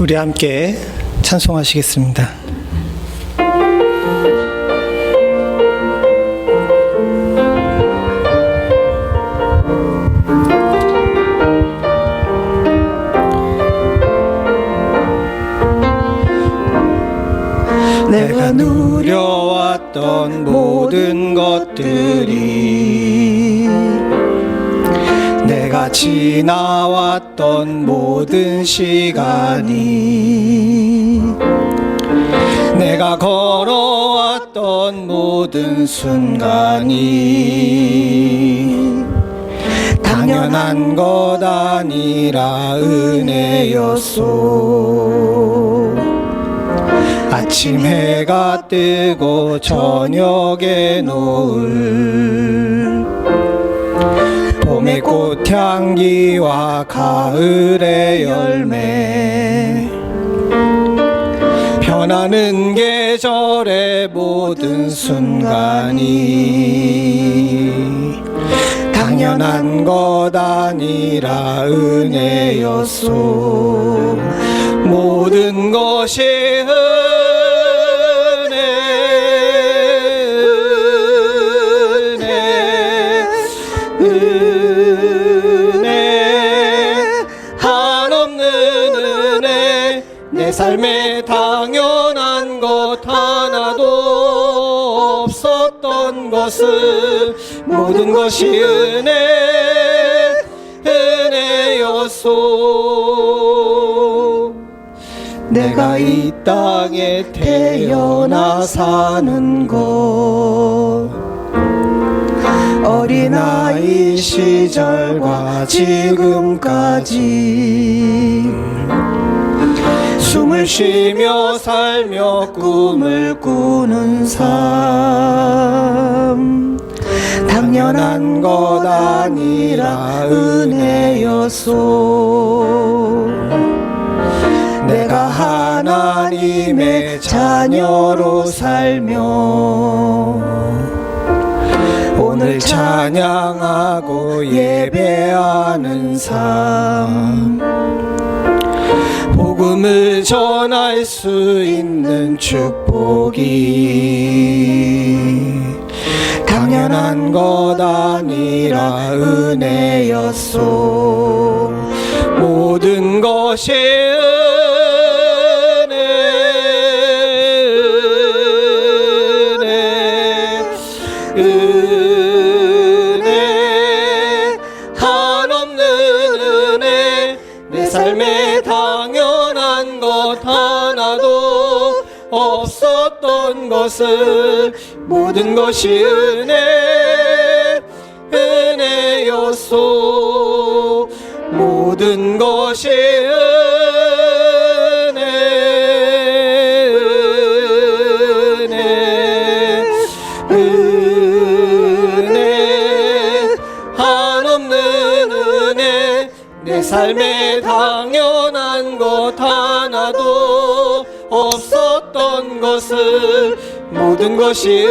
우리 함께 찬송하시겠습니다. 내가 누려왔던 모든 것들이, 내가 지나왔던 모든 시간이, 내가 걸어왔던 모든 순간이 당연한 것 아니라 은혜였소. 아침 해가 뜨고 저녁에 노을, 봄의 꽃향기와 가을의 열매, 변하는 계절의 모든 순간이 당연한 것 아니라 은혜였소. 모든 것이 은혜, 한없는 은혜. 내 삶에 당연한 것 하나도 없었던 것은 모든 것이 은혜였소. 내가 이 땅에 태어나 사는 것, 어린아이 시절과 지금까지 숨을 쉬며 살며 꿈을 꾸는 삶, 당연한 것 아니라 은혜였소. 내가 하나님의 자녀로 살며 오늘 찬양하고 예배하는 삶, 복음을 전할 수 있는 축복이 당연한 것 아니라 은혜였소. 모든 것이 은혜, 한없는 은혜. 내 삶에 당연한 것 하나도 없었던 것을 모든 것이 은혜였소. 모든 것이 내 삶에 당연한 것 하나도 없었던 것을 모든 것이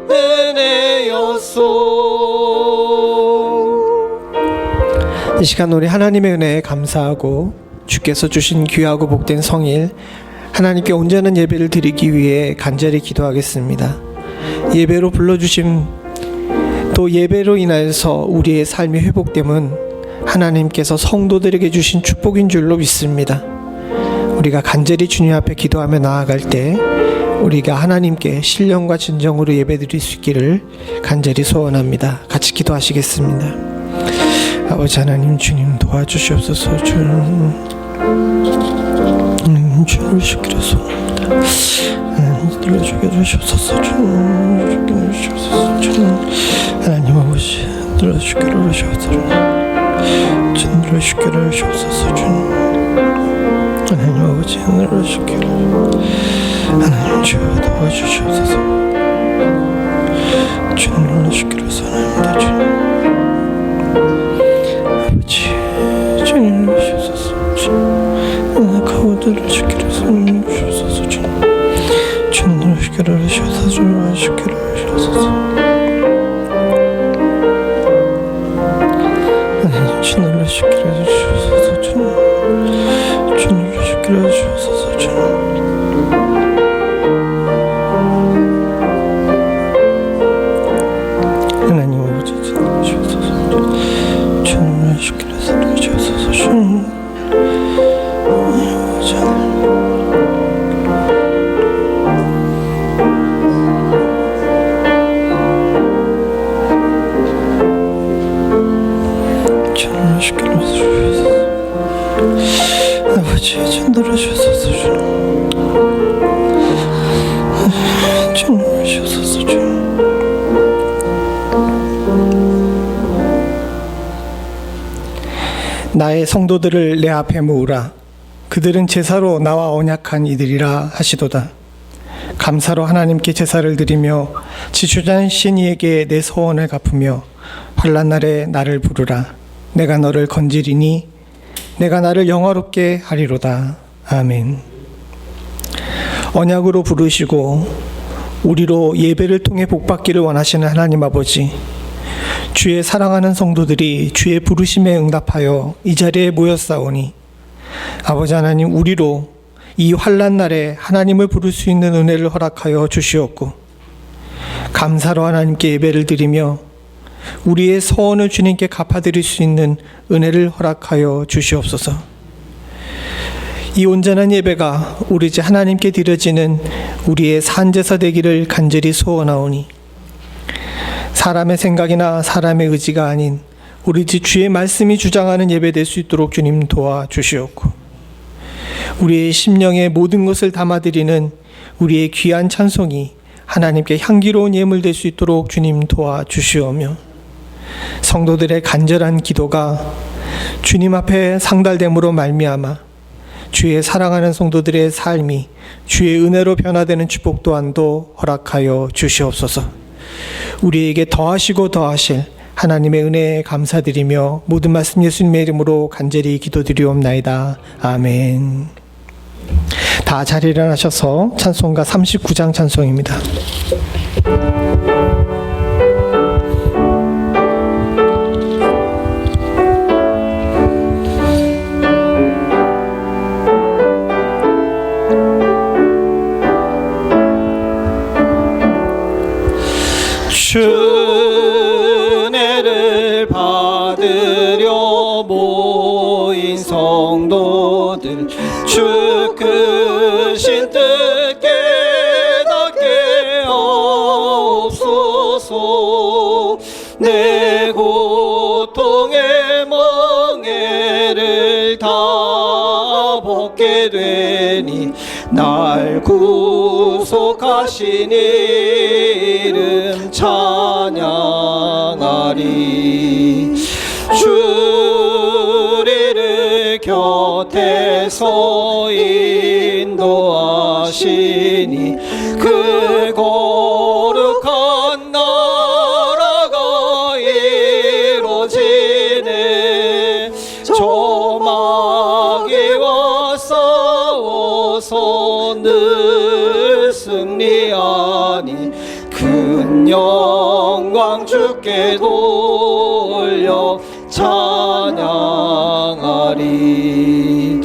은혜였소. 이 시간 우리 하나님의 은혜에 감사하고 주께서 주신 귀하고 복된 성일 하나님께 온전한 예배를 드리기 위해 간절히 기도하겠습니다. 예배로 불러주신 또 예배로 인하여서 우리의 삶이 회복됨은 하나님께서 성도들에게 주신 축복인 줄로 믿습니다. 우리가 간절히 주님 앞에 기도하며 나아갈 때 우리가 하나님께 신령과 진정으로 예배드릴 수 있기를 간절히 소원합니다. 같이 기도하시겠습니다. 아버지 하나님, 주님 도와주시옵소서. 주를 주기를 소원합니다. 들어주게 주시옵소서. 주님 하나님 아버지 들어주기를 주옵소서. 주님 들어주기를 주옵소서. 주님 하나님 아버지 들어주기를 하나님 주여 도와주시옵소서. 주님 들어주기를 소원합니다. 주님 아버지 주님 들어주시옵소서. 주님 가운데를 주기를 소원하옵소서. 주님 들어주기를 주옵소서. 주님 주기를 주옵소서. 하나님 주님 들어주기를 주옵소서. 주님 아버지 전도를 주소서 주님 주소서 나의 성도들을 내 앞에 모으라. 그들은 제사로 나와 언약한 이들이라 하시도다. 감사로 하나님께 제사를 드리며 지주자신 이에게 내 소원을 갚으며 환난 날에 나를 부르라. 내가 너를 건지리니 내가 나를 영화롭게 하리로다. 아멘. 언약으로 부르시고 우리로 예배를 통해 복받기를 원하시는 하나님 아버지, 주의 사랑하는 성도들이 주의 부르심에 응답하여 이 자리에 모였사오니 아버지 하나님, 우리로 이 환난 날에 하나님을 부를 수 있는 은혜를 허락하여 주시옵고, 감사로 하나님께 예배를 드리며 우리의 소원을 주님께 갚아드릴 수 있는 은혜를 허락하여 주시옵소서. 이 온전한 예배가 우리 주 하나님께 드려지는 우리의 산제사 되기를 간절히 소원하오니, 사람의 생각이나 사람의 의지가 아닌 우리 주 주의 말씀이 주장하는 예배 될 수 있도록 주님 도와주시옵고, 우리의 심령의 모든 것을 담아드리는 우리의 귀한 찬송이 하나님께 향기로운 예물 될 수 있도록 주님 도와주시오며, 성도들의 간절한 기도가 주님 앞에 상달됨으로 말미암아 주의 사랑하는 성도들의 삶이 주의 은혜로 변화되는 축복 또한도 허락하여 주시옵소서. 우리에게 더하시고 더하실 하나님의 은혜에 감사드리며 모든 말씀 예수님의 이름으로 간절히 기도드리옵나이다. 아멘. 다 자리에 일어나셔서 찬송가 39장 찬송입니다. 은혜를 받으려 모인 성도들, 주 크신 뜻 깨닫게 하옵소서. 내 고통의 멍에를 다 벗게 되니 날 구속하신 이름 찬양하리. 주리를 곁에서 인도하시니 그 거룩한 나라가 이루어지네. 저 마귀와 싸워서 늘 승리하니 큰 영광 주께 돌려 찬양하리.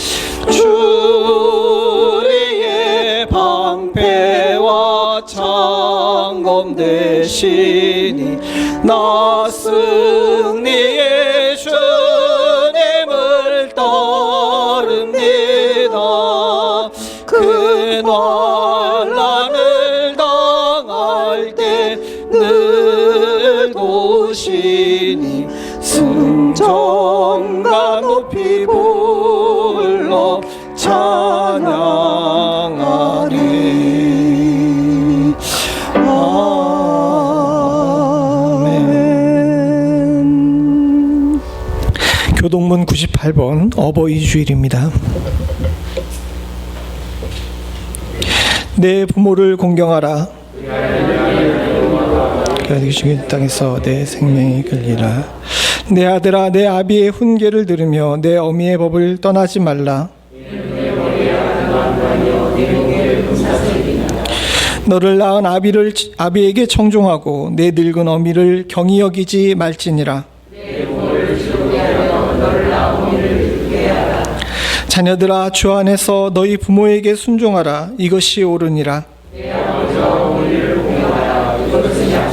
주리의 방패와 창검 되시니 나 승리의 주님을 따릅니다. 그 환난을 당할 때 늘 도시니 승정과 높이 불러 찬양하리. 아멘. 교동문 98번 어버이 주일입니다. 내 부모를 공경하라. 죽인 땅에서 내 생명이 끌리라. 내 아들아, 내 아비의 훈계를 들으며 내 어미의 법을 떠나지 말라. 너를 낳은 아비에게 청종하고 내 늙은 어미를 경히 여기지 말지니라. 자녀들아, 주 안에서 너희 부모에게 순종하라. 이것이 옳으니라.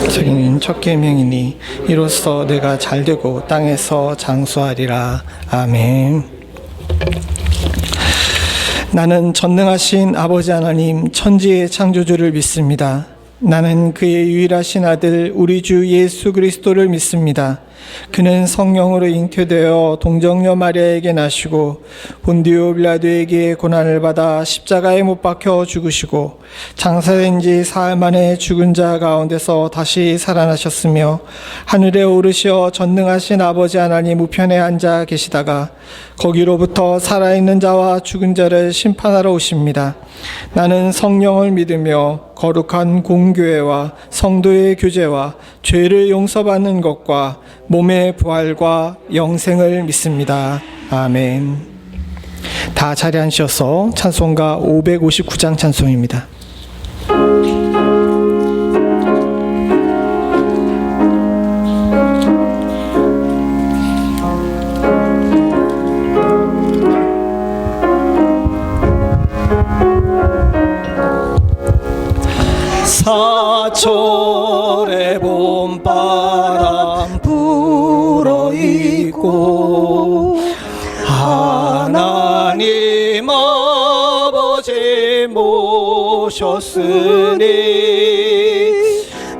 책임인 첫 계명이니 이로써 내가 잘되고 땅에서 장수하리라. 아멘. 나는 전능하신 아버지 하나님 천지의 창조주를 믿습니다. 나는 그의 유일하신 아들 우리 주 예수 그리스도를 믿습니다. 그는 성령으로 잉태되어 동정녀 마리아에게 나시고 본디오 빌라도에게 고난을 받아 십자가에 못 박혀 죽으시고 장사된 지 사흘 만에 죽은 자 가운데서 다시 살아나셨으며 하늘에 오르시어 전능하신 아버지 하나님 우편에 앉아 계시다가 거기로부터 살아있는 자와 죽은 자를 심판하러 오십니다. 나는 성령을 믿으며 거룩한 공교회와 성도의 교제와 죄를 용서받는 것과 몸의 부활과 영생을 믿습니다. 아멘. 다 자리 앉으셔서 찬송가 559장 찬송입니다. 사철의 봄바람 불어있고 하나님 아버지 모셨으니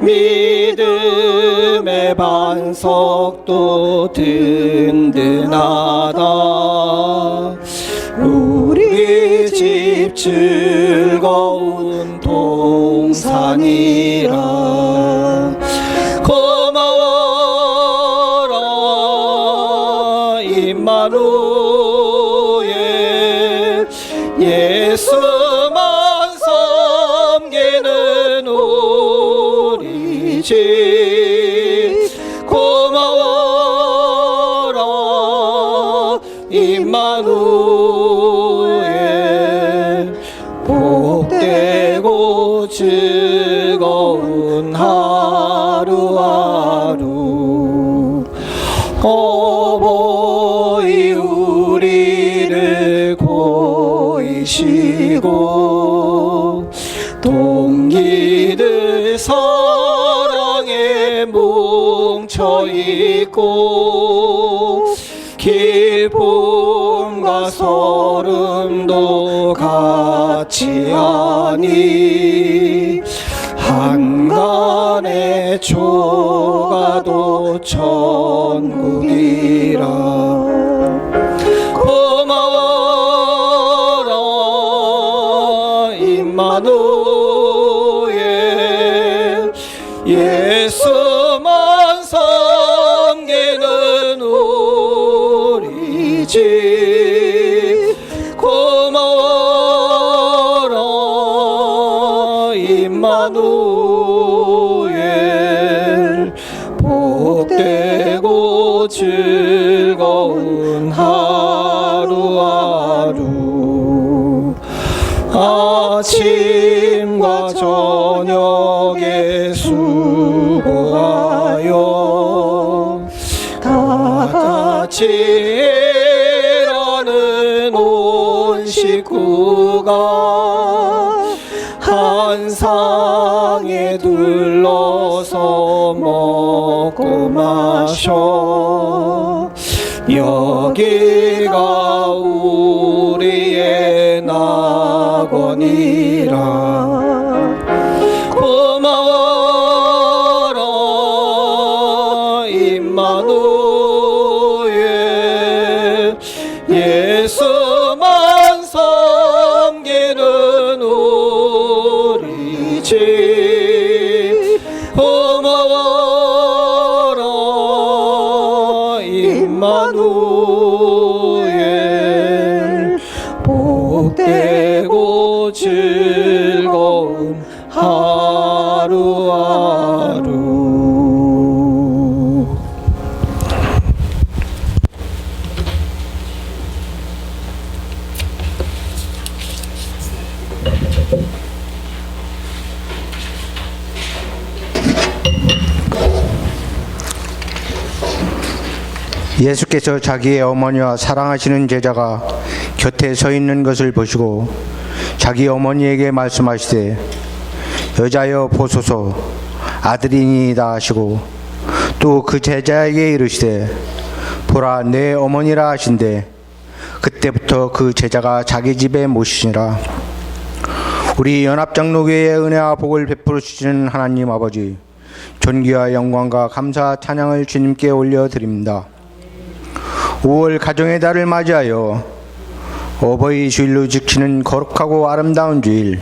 믿음의 반석도 든든하다. 우리 집 즐거운 동산이라. 고마워라 임마누엘. 예수만 섬기는 우리 집. 고마워라 임마누엘. 복되고 즐거운 하루하루. 어버이 우리를 고이시고 동기들 사랑에 뭉쳐있고 기쁨과 서름도 같이 하니 한간의 조가도 천국이라. 고마워라 임마누엘. 예수만 섬기는 우리 집. 고마워라 임마누엘. 복되고 즐거운 하루하루. 아침과 저녁에 수고하여 다 같이 일하는 온 식구가 한 상에 둘러서 먹고 마셔. 여기가 우리의 낙원이라. 고마워라 임마누엘. 예수만 섬기는 우리 집. 고마워라 임마누엘. 복되고 즐거운 하루하루. 예수께서 자기의 어머니와 사랑하시는 제자가 곁에 서 있는 것을 보시고 자기 어머니에게 말씀하시되 여자여 보소서 아들이니이다 하시고 또 그 제자에게 이르시되 보라 내 어머니라 하신대 그때부터 그 제자가 자기 집에 모시니라. 우리 연합장로교회의 은혜와 복을 베풀어 주시는 하나님 아버지, 존귀와 영광과 감사 찬양을 주님께 올려드립니다. 5월 가정의 달을 맞이하여 어버이 주일로 지키는 거룩하고 아름다운 주일,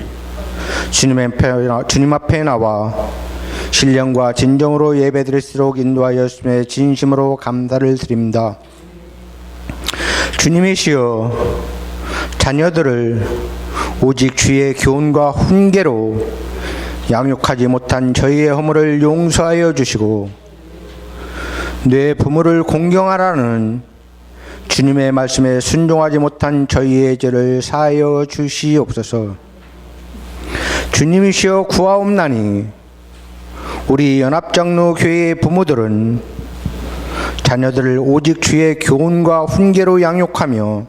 주님 앞에 나와 신령과 진정으로 예배드릴수록 인도하여 주심에 진심으로 감사를 드립니다. 주님이시여, 자녀들을 오직 주의 교훈과 훈계로 양육하지 못한 저희의 허물을 용서하여 주시고 내 부모를 공경하라는 주님의 말씀에 순종하지 못한 저희의 죄를 사하여 주시옵소서. 주님이시여 구하옵나니 우리 연합장로 교회의 부모들은 자녀들을 오직 주의 교훈과 훈계로 양육하며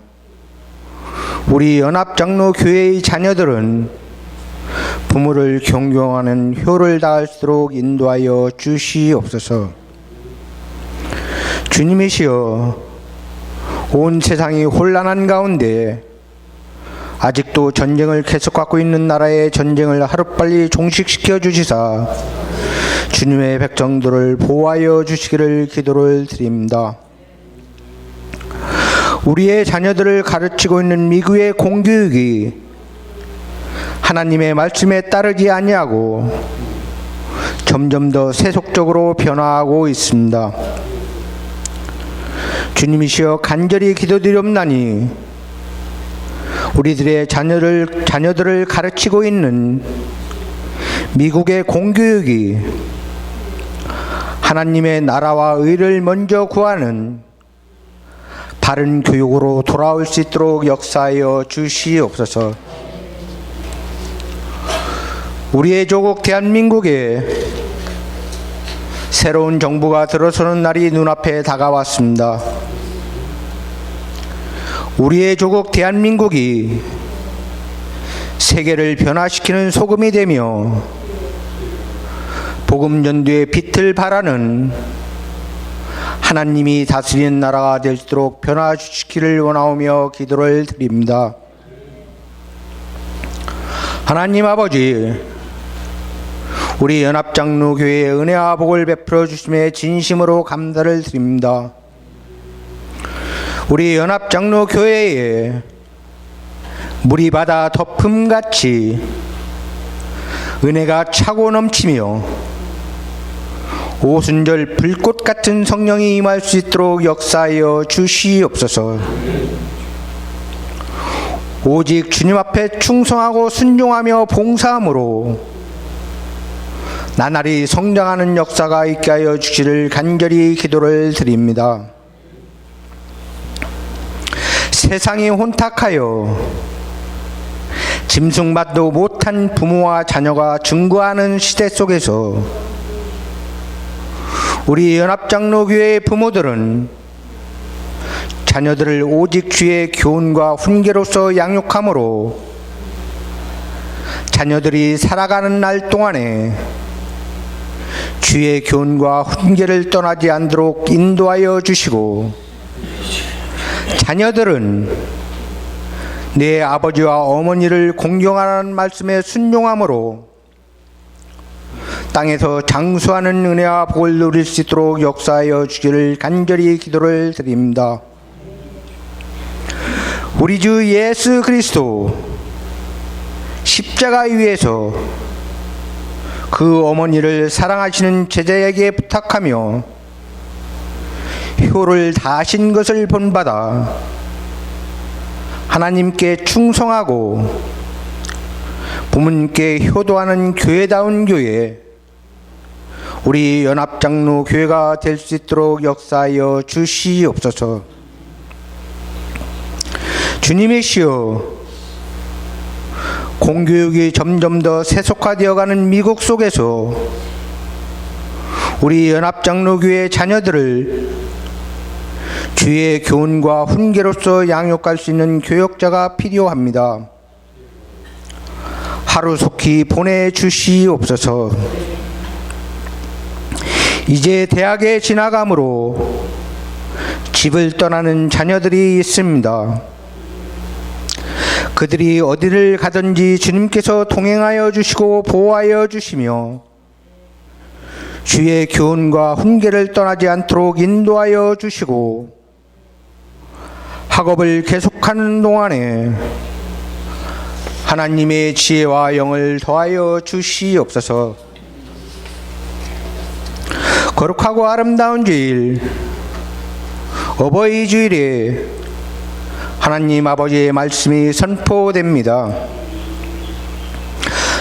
우리 연합장로 교회의 자녀들은 부모를 존경하는 효를 다할수록 인도하여 주시옵소서. 주님이시여, 온 세상이 혼란한 가운데 아직도 전쟁을 계속하고 있는 나라의 전쟁을 하루빨리 종식시켜 주시사 주님의 백성들을 보호하여 주시기를 기도를 드립니다. 우리의 자녀들을 가르치고 있는 미국의 공교육이 하나님의 말씀에 따르지 아니하고 점점 더 세속적으로 변화하고 있습니다. 주님이시여 간절히 기도드리옵나니 우리들의 자녀들을 가르치고 있는 미국의 공교육이 하나님의 나라와 의를 먼저 구하는 바른 교육으로 돌아올 수 있도록 역사하여 주시옵소서. 우리의 조국 대한민국에 새로운 정부가 들어서는 날이 눈앞에 다가왔습니다. 우리의 조국 대한민국이 세계를 변화시키는 소금이 되며 복음 전도의 빛을 발하는 하나님이 다스리는 나라가 될 수 있도록 변화시키기를 원하오며 기도를 드립니다. 하나님 아버지, 우리 연합장로교회의 은혜와 복을 베풀어 주심에 진심으로 감사를 드립니다. 우리 연합장로교회에 물이 바다 덮음같이 은혜가 차고 넘치며 오순절 불꽃 같은 성령이 임할 수 있도록 역사하여 주시옵소서. 오직 주님 앞에 충성하고 순종하며 봉사함으로 나날이 성장하는 역사가 있게 하여 주시기를 간절히 기도를 드립니다. 세상이 혼탁하여 짐승받도 못한 부모와 자녀가 증거하는 시대 속에서 우리 연합장로교회의 부모들은 자녀들을 오직 주의 교훈과 훈계로서 양육함으로 자녀들이 살아가는 날 동안에 주의 교훈과 훈계를 떠나지 않도록 인도하여 주시고 자녀들은 내 아버지와 어머니를 공경하라는 말씀에 순종함으로 땅에서 장수하는 은혜와 복을 누릴 수 있도록 역사하여 주기를 간절히 기도를 드립니다. 우리 주 예수 그리스도 십자가 위에서 그 어머니를 사랑하시는 제자에게 부탁하며 효를 다하신 것을 본받아 하나님께 충성하고 부모님께 효도하는 교회다운 교회, 우리 연합장로 교회가 될 수 있도록 역사하여 주시옵소서. 주님이시여, 공교육이 점점 더 세속화되어가는 미국 속에서 우리 연합장로교회 자녀들을 주의 교훈과 훈계로서 양육할 수 있는 교역자가 필요합니다. 하루속히 보내주시옵소서. 이제 대학에 진학함으로 집을 떠나는 자녀들이 있습니다. 그들이 어디를 가든지 주님께서 동행하여 주시고 보호하여 주시며 주의 교훈과 훈계를 떠나지 않도록 인도하여 주시고 학업을 계속하는 동안에 하나님의 지혜와 영을 더하여 주시옵소서. 거룩하고 아름다운 주일, 어버이 주일에 하나님 아버지의 말씀이 선포됩니다.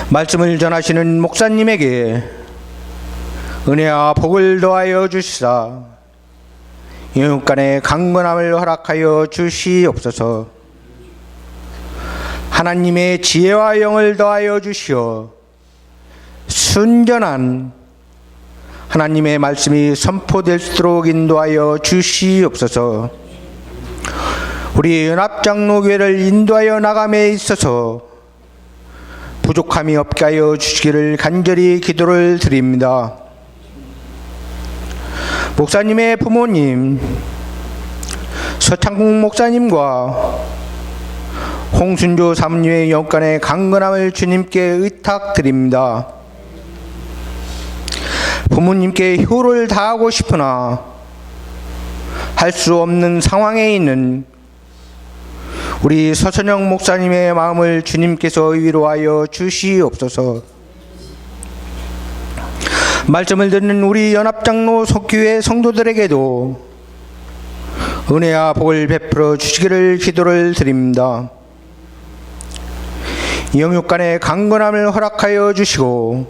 말씀을 전하시는 목사님에게 은혜와 복을 더하여 주시사 영육 간의 강건함을 허락하여 주시옵소서. 하나님의 지혜와 영을 더하여 주시어 순전한 하나님의 말씀이 선포될 수 있도록 인도하여 주시옵소서. 우리 연합장로교회를 인도하여 나감에 있어서 부족함이 없게 하여 주시기를 간절히 기도를 드립니다. 목사님의 부모님 서창국 목사님과 홍순조 사모님의 영간의 강건함을 주님께 의탁드립니다. 부모님께 효를 다하고 싶으나 할 수 없는 상황에 있는 우리 서천영 목사님의 마음을 주님께서 위로하여 주시옵소서. 말씀을 듣는 우리 연합장로 속교회 성도들에게도 은혜와 복을 베풀어 주시기를 기도를 드립니다. 영육 간의 강건함을 허락하여 주시고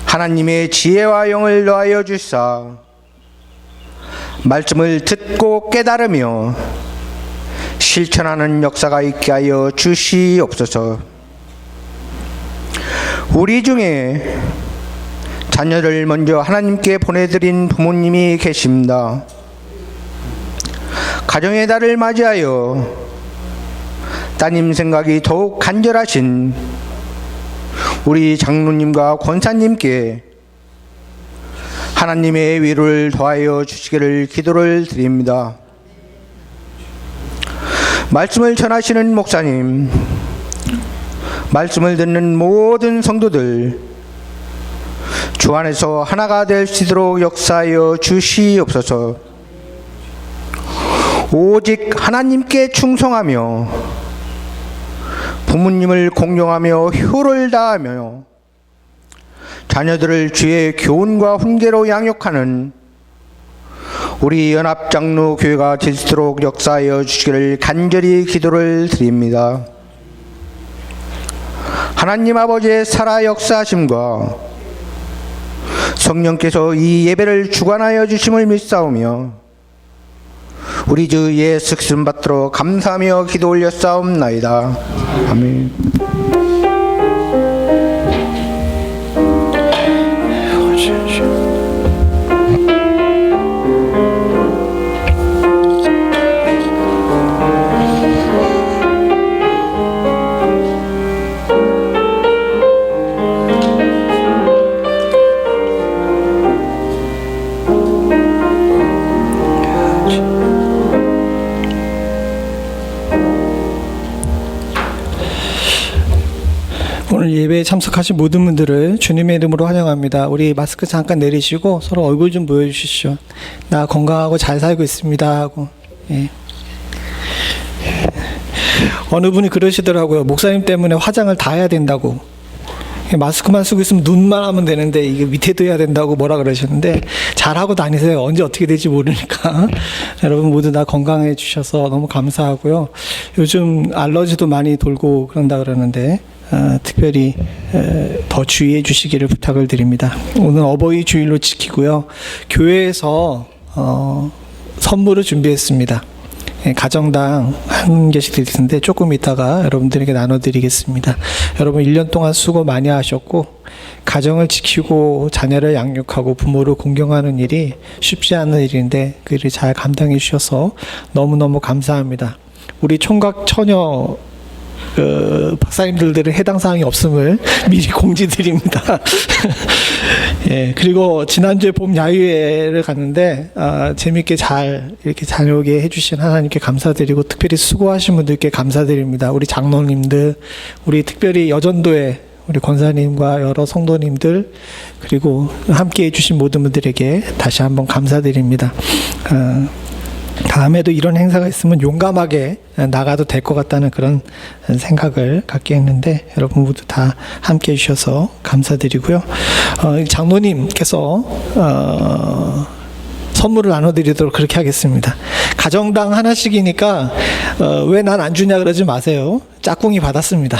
하나님의 지혜와 영을 더하여 주시사 말씀을 듣고 깨달으며 실천하는 역사가 있게 하여 주시옵소서. 우리 중에 자녀를 먼저 하나님께 보내드린 부모님이 계십니다. 가정의 달을 맞이하여 따님 생각이 더욱 간절하신 우리 장로님과 권사님께 하나님의 위로를 더하여 주시기를 기도를 드립니다. 말씀을 전하시는 목사님, 말씀을 듣는 모든 성도들 주 안에서 하나가 될 수 있도록 역사하여 주시옵소서. 오직 하나님께 충성하며 부모님을 공경하며 효를 다하며 자녀들을 주의 교훈과 훈계로 양육하는 우리 연합장로교회가 될 수 있도록 역사하여 주시기를 간절히 기도를 드립니다. 하나님 아버지의 살아 역사하심과 성령께서 이 예배를 주관하여 주심을 믿사오며 우리 주 예수 그리스도 받들어 감사하며 기도 올렸사옵나이다. 아멘. 오늘 예배에 참석하신 모든 분들을 주님의 이름으로 환영합니다. 우리 마스크 잠깐 내리시고 서로 얼굴 좀 보여주시죠. 나 건강하고 잘 살고 있습니다 하고. 예. 어느 분이 그러시더라고요. 목사님 때문에 화장을 다 해야 된다고. 마스크만 쓰고 있으면 눈만 하면 되는데 이게 밑에도 해야 된다고 뭐라 그러셨는데 잘하고 다니세요. 언제 어떻게 될지 모르니까. 여러분 모두 다 건강해 주셔서 너무 감사하고요. 요즘 알러지도 많이 돌고 그런다 그러는데 특별히 더 주의해 주시기를 부탁을 드립니다. 오늘 어버이 주일로 지키고요. 교회에서 선물을 준비했습니다. 가정당 한 개씩 드릴 텐데 조금 이따가 여러분들에게 나눠드리겠습니다. 여러분 1년 동안 수고 많이 하셨고 가정을 지키고 자녀를 양육하고 부모를 공경하는 일이 쉽지 않은 일인데 그 일을 잘 감당해 주셔서 너무너무 감사합니다. 우리 총각 처녀 박사님들은 해당 사항이 없음을 미리 공지드립니다. 예, 그리고 지난주에 봄 야유회를 갔는데 재밌게 잘 이렇게 다녀오게 해주신 하나님께 감사드리고 특별히 수고하신 분들께 감사드립니다. 우리 장로님들, 우리 특별히 여전도회 우리 권사님과 여러 성도님들 그리고 함께해 주신 모든 분들에게 다시 한번 감사드립니다. 다음에도 이런 행사가 있으면 용감하게 나가도 될 것 같다는 그런 생각을 갖게 했는데 여러분 모두 다 함께 해주셔서 감사드리고요. 장로님께서 선물을 나눠드리도록 그렇게 하겠습니다. 가정당 하나씩이니까 왜 난 안 주냐 그러지 마세요. 짝꿍이 받았습니다.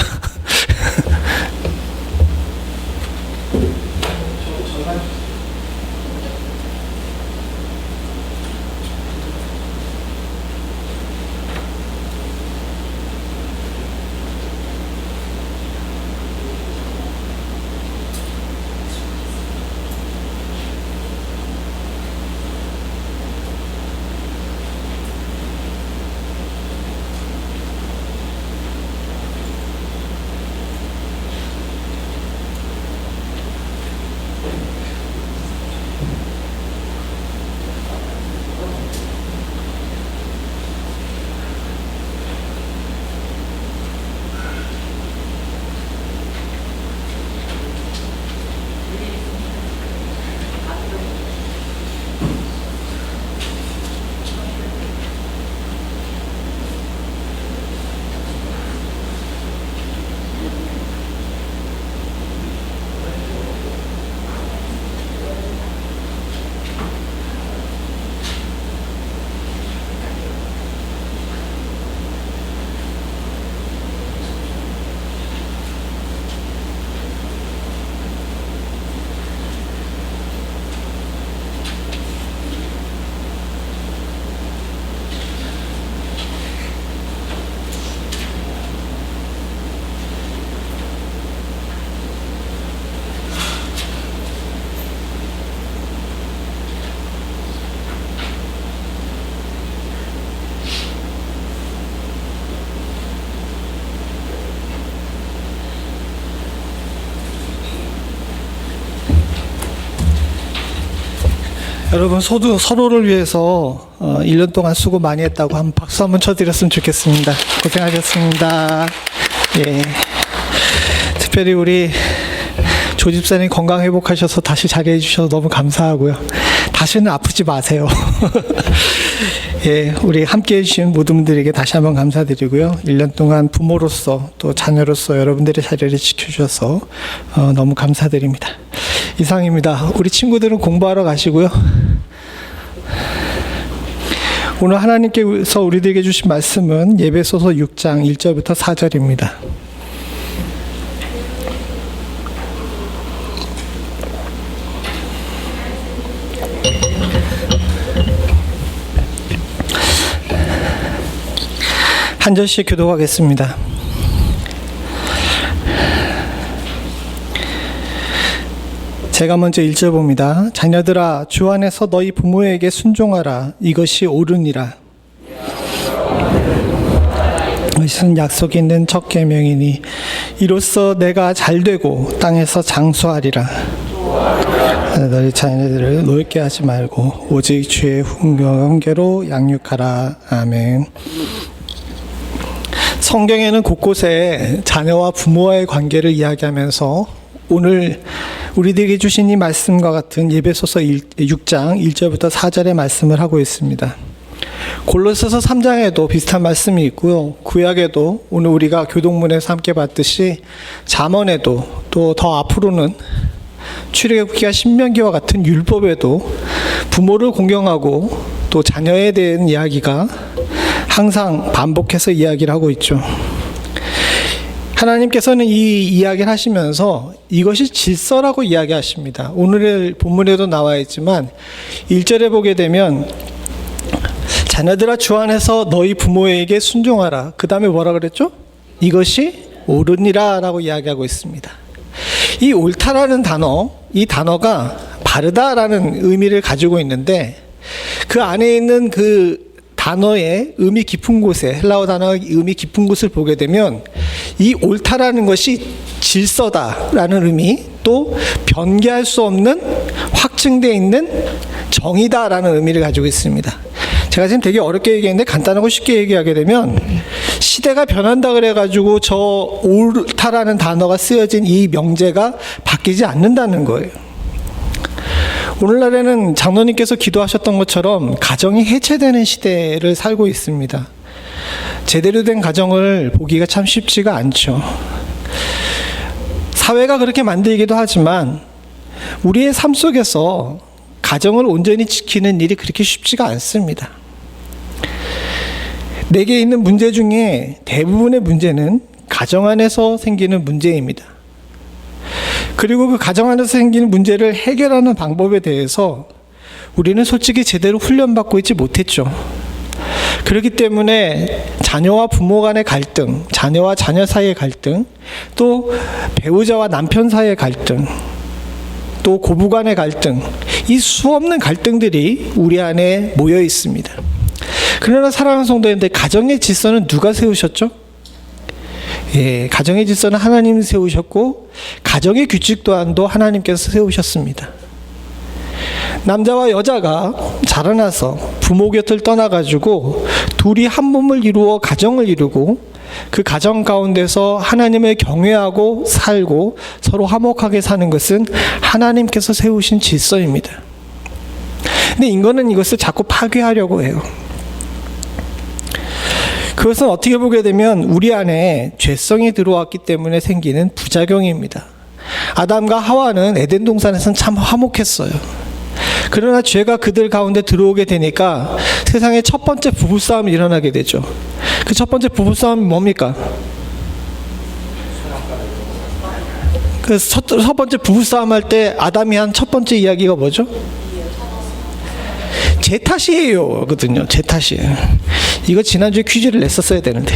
여러분 서로를 위해서 1년 동안 수고 많이 했다고 한번 박수 한번 쳐드렸으면 좋겠습니다. 고생하셨습니다. 예. 특별히 우리 조 집사님 건강 회복하셔서 다시 자리해 주셔서 너무 감사하고요. 다시는 아프지 마세요. 예, 우리 함께해 주신 모든 분들에게 다시 한번 감사드리고요. 1년 동안 부모로서 또 자녀로서 여러분들의 자리를 지켜주셔서 너무 감사드립니다. 이상입니다. 우리 친구들은 공부하러 가시고요. 오늘 하나님께서 우리들에게 주신 말씀은 예배소서 6장 1절부터 4절입니다. 한 절씩 교독하겠습니다. 제가 먼저 1절 봅니다. 자녀들아, 주 안에서 너희 부모에게 순종하라. 이것이 옳으니라. 이것은 약속이 있는 첫 계명이니 이로써 내가 잘되고 땅에서 장수하리라. 너희 자녀들을 노엽게 하지 말고 오직 주의 훈계로 양육하라. 아멘. 성경에는 곳곳에 자녀와 부모와의 관계를 이야기하면서 오늘 우리들에게 주신 이 말씀과 같은 예배소서 6장 1절부터 4절의 말씀을 하고 있습니다. 골로새서 3장에도 비슷한 말씀이 있고요. 구약에도 오늘 우리가 교동문에서 함께 봤듯이 잠언에도 또 더 앞으로는 출애굽기와 신명기와 같은 율법에도 부모를 공경하고 또 자녀에 대한 이야기가 항상 반복해서 이야기를 하고 있죠. 하나님께서는 이 이야기를 하시면서 이것이 질서라고 이야기하십니다. 오늘의 본문에도 나와 있지만 1절에 보게 되면 자녀들아 주 안에서 너희 부모에게 순종하라. 그 다음에 뭐라 그랬죠? 이것이 옳으니라 라고 이야기하고 있습니다. 이 옳다라는 단어, 이 단어가 바르다라는 의미를 가지고 있는데 그 안에 있는 그 단어의 의미 깊은 곳에 헬라어 단어의 의미 깊은 곳을 보게 되면 이 옳다라는 것이 질서다라는 의미, 또 변개할 수 없는 확증되어 있는 정의다라는 의미를 가지고 있습니다. 제가 지금 되게 어렵게 얘기했는데 간단하고 쉽게 얘기하게 되면 시대가 변한다 그래가지고 저 옳다라는 단어가 쓰여진 이 명제가 바뀌지 않는다는 거예요. 오늘날에는 장로님께서 기도하셨던 것처럼 가정이 해체되는 시대를 살고 있습니다. 제대로 된 가정을 보기가 참 쉽지가 않죠. 사회가 그렇게 만들기도 하지만 우리의 삶 속에서 가정을 온전히 지키는 일이 그렇게 쉽지가 않습니다. 내게 있는 문제 중에 대부분의 문제는 가정 안에서 생기는 문제입니다. 그리고 그 가정 안에서 생기는 문제를 해결하는 방법에 대해서 우리는 솔직히 제대로 훈련받고 있지 못했죠. 그렇기 때문에 자녀와 부모 간의 갈등, 자녀와 자녀 사이의 갈등, 또 배우자와 남편 사이의 갈등, 또 고부 간의 갈등, 이 수없는 갈등들이 우리 안에 모여 있습니다. 그러나 사랑하는 성도님들, 가정의 질서는 누가 세우셨죠? 예, 가정의 질서는 하나님이 세우셨고 가정의 규칙 또한도 하나님께서 세우셨습니다. 남자와 여자가 자라나서 부모 곁을 떠나가지고 둘이 한 몸을 이루어 가정을 이루고 그 가정 가운데서 하나님을 경외하고 살고 서로 화목하게 사는 것은 하나님께서 세우신 질서입니다. 근데 인간은 이것을 자꾸 파괴하려고 해요. 그것은 어떻게 보게 되면 우리 안에 죄성이 들어왔기 때문에 생기는 부작용입니다. 아담과 하와는 에덴 동산에서는 참 화목했어요. 그러나 죄가 그들 가운데 들어오게 되니까 세상에 첫 번째 부부싸움이 일어나게 되죠. 그 첫 번째 부부싸움이 뭡니까? 그 첫 번째 부부싸움 할 때 아담이 한 첫 번째 이야기가 뭐죠? 제 탓이에요 거든요. 제 탓이에요. 이거 지난주에 퀴즈를 냈었어야 되는데,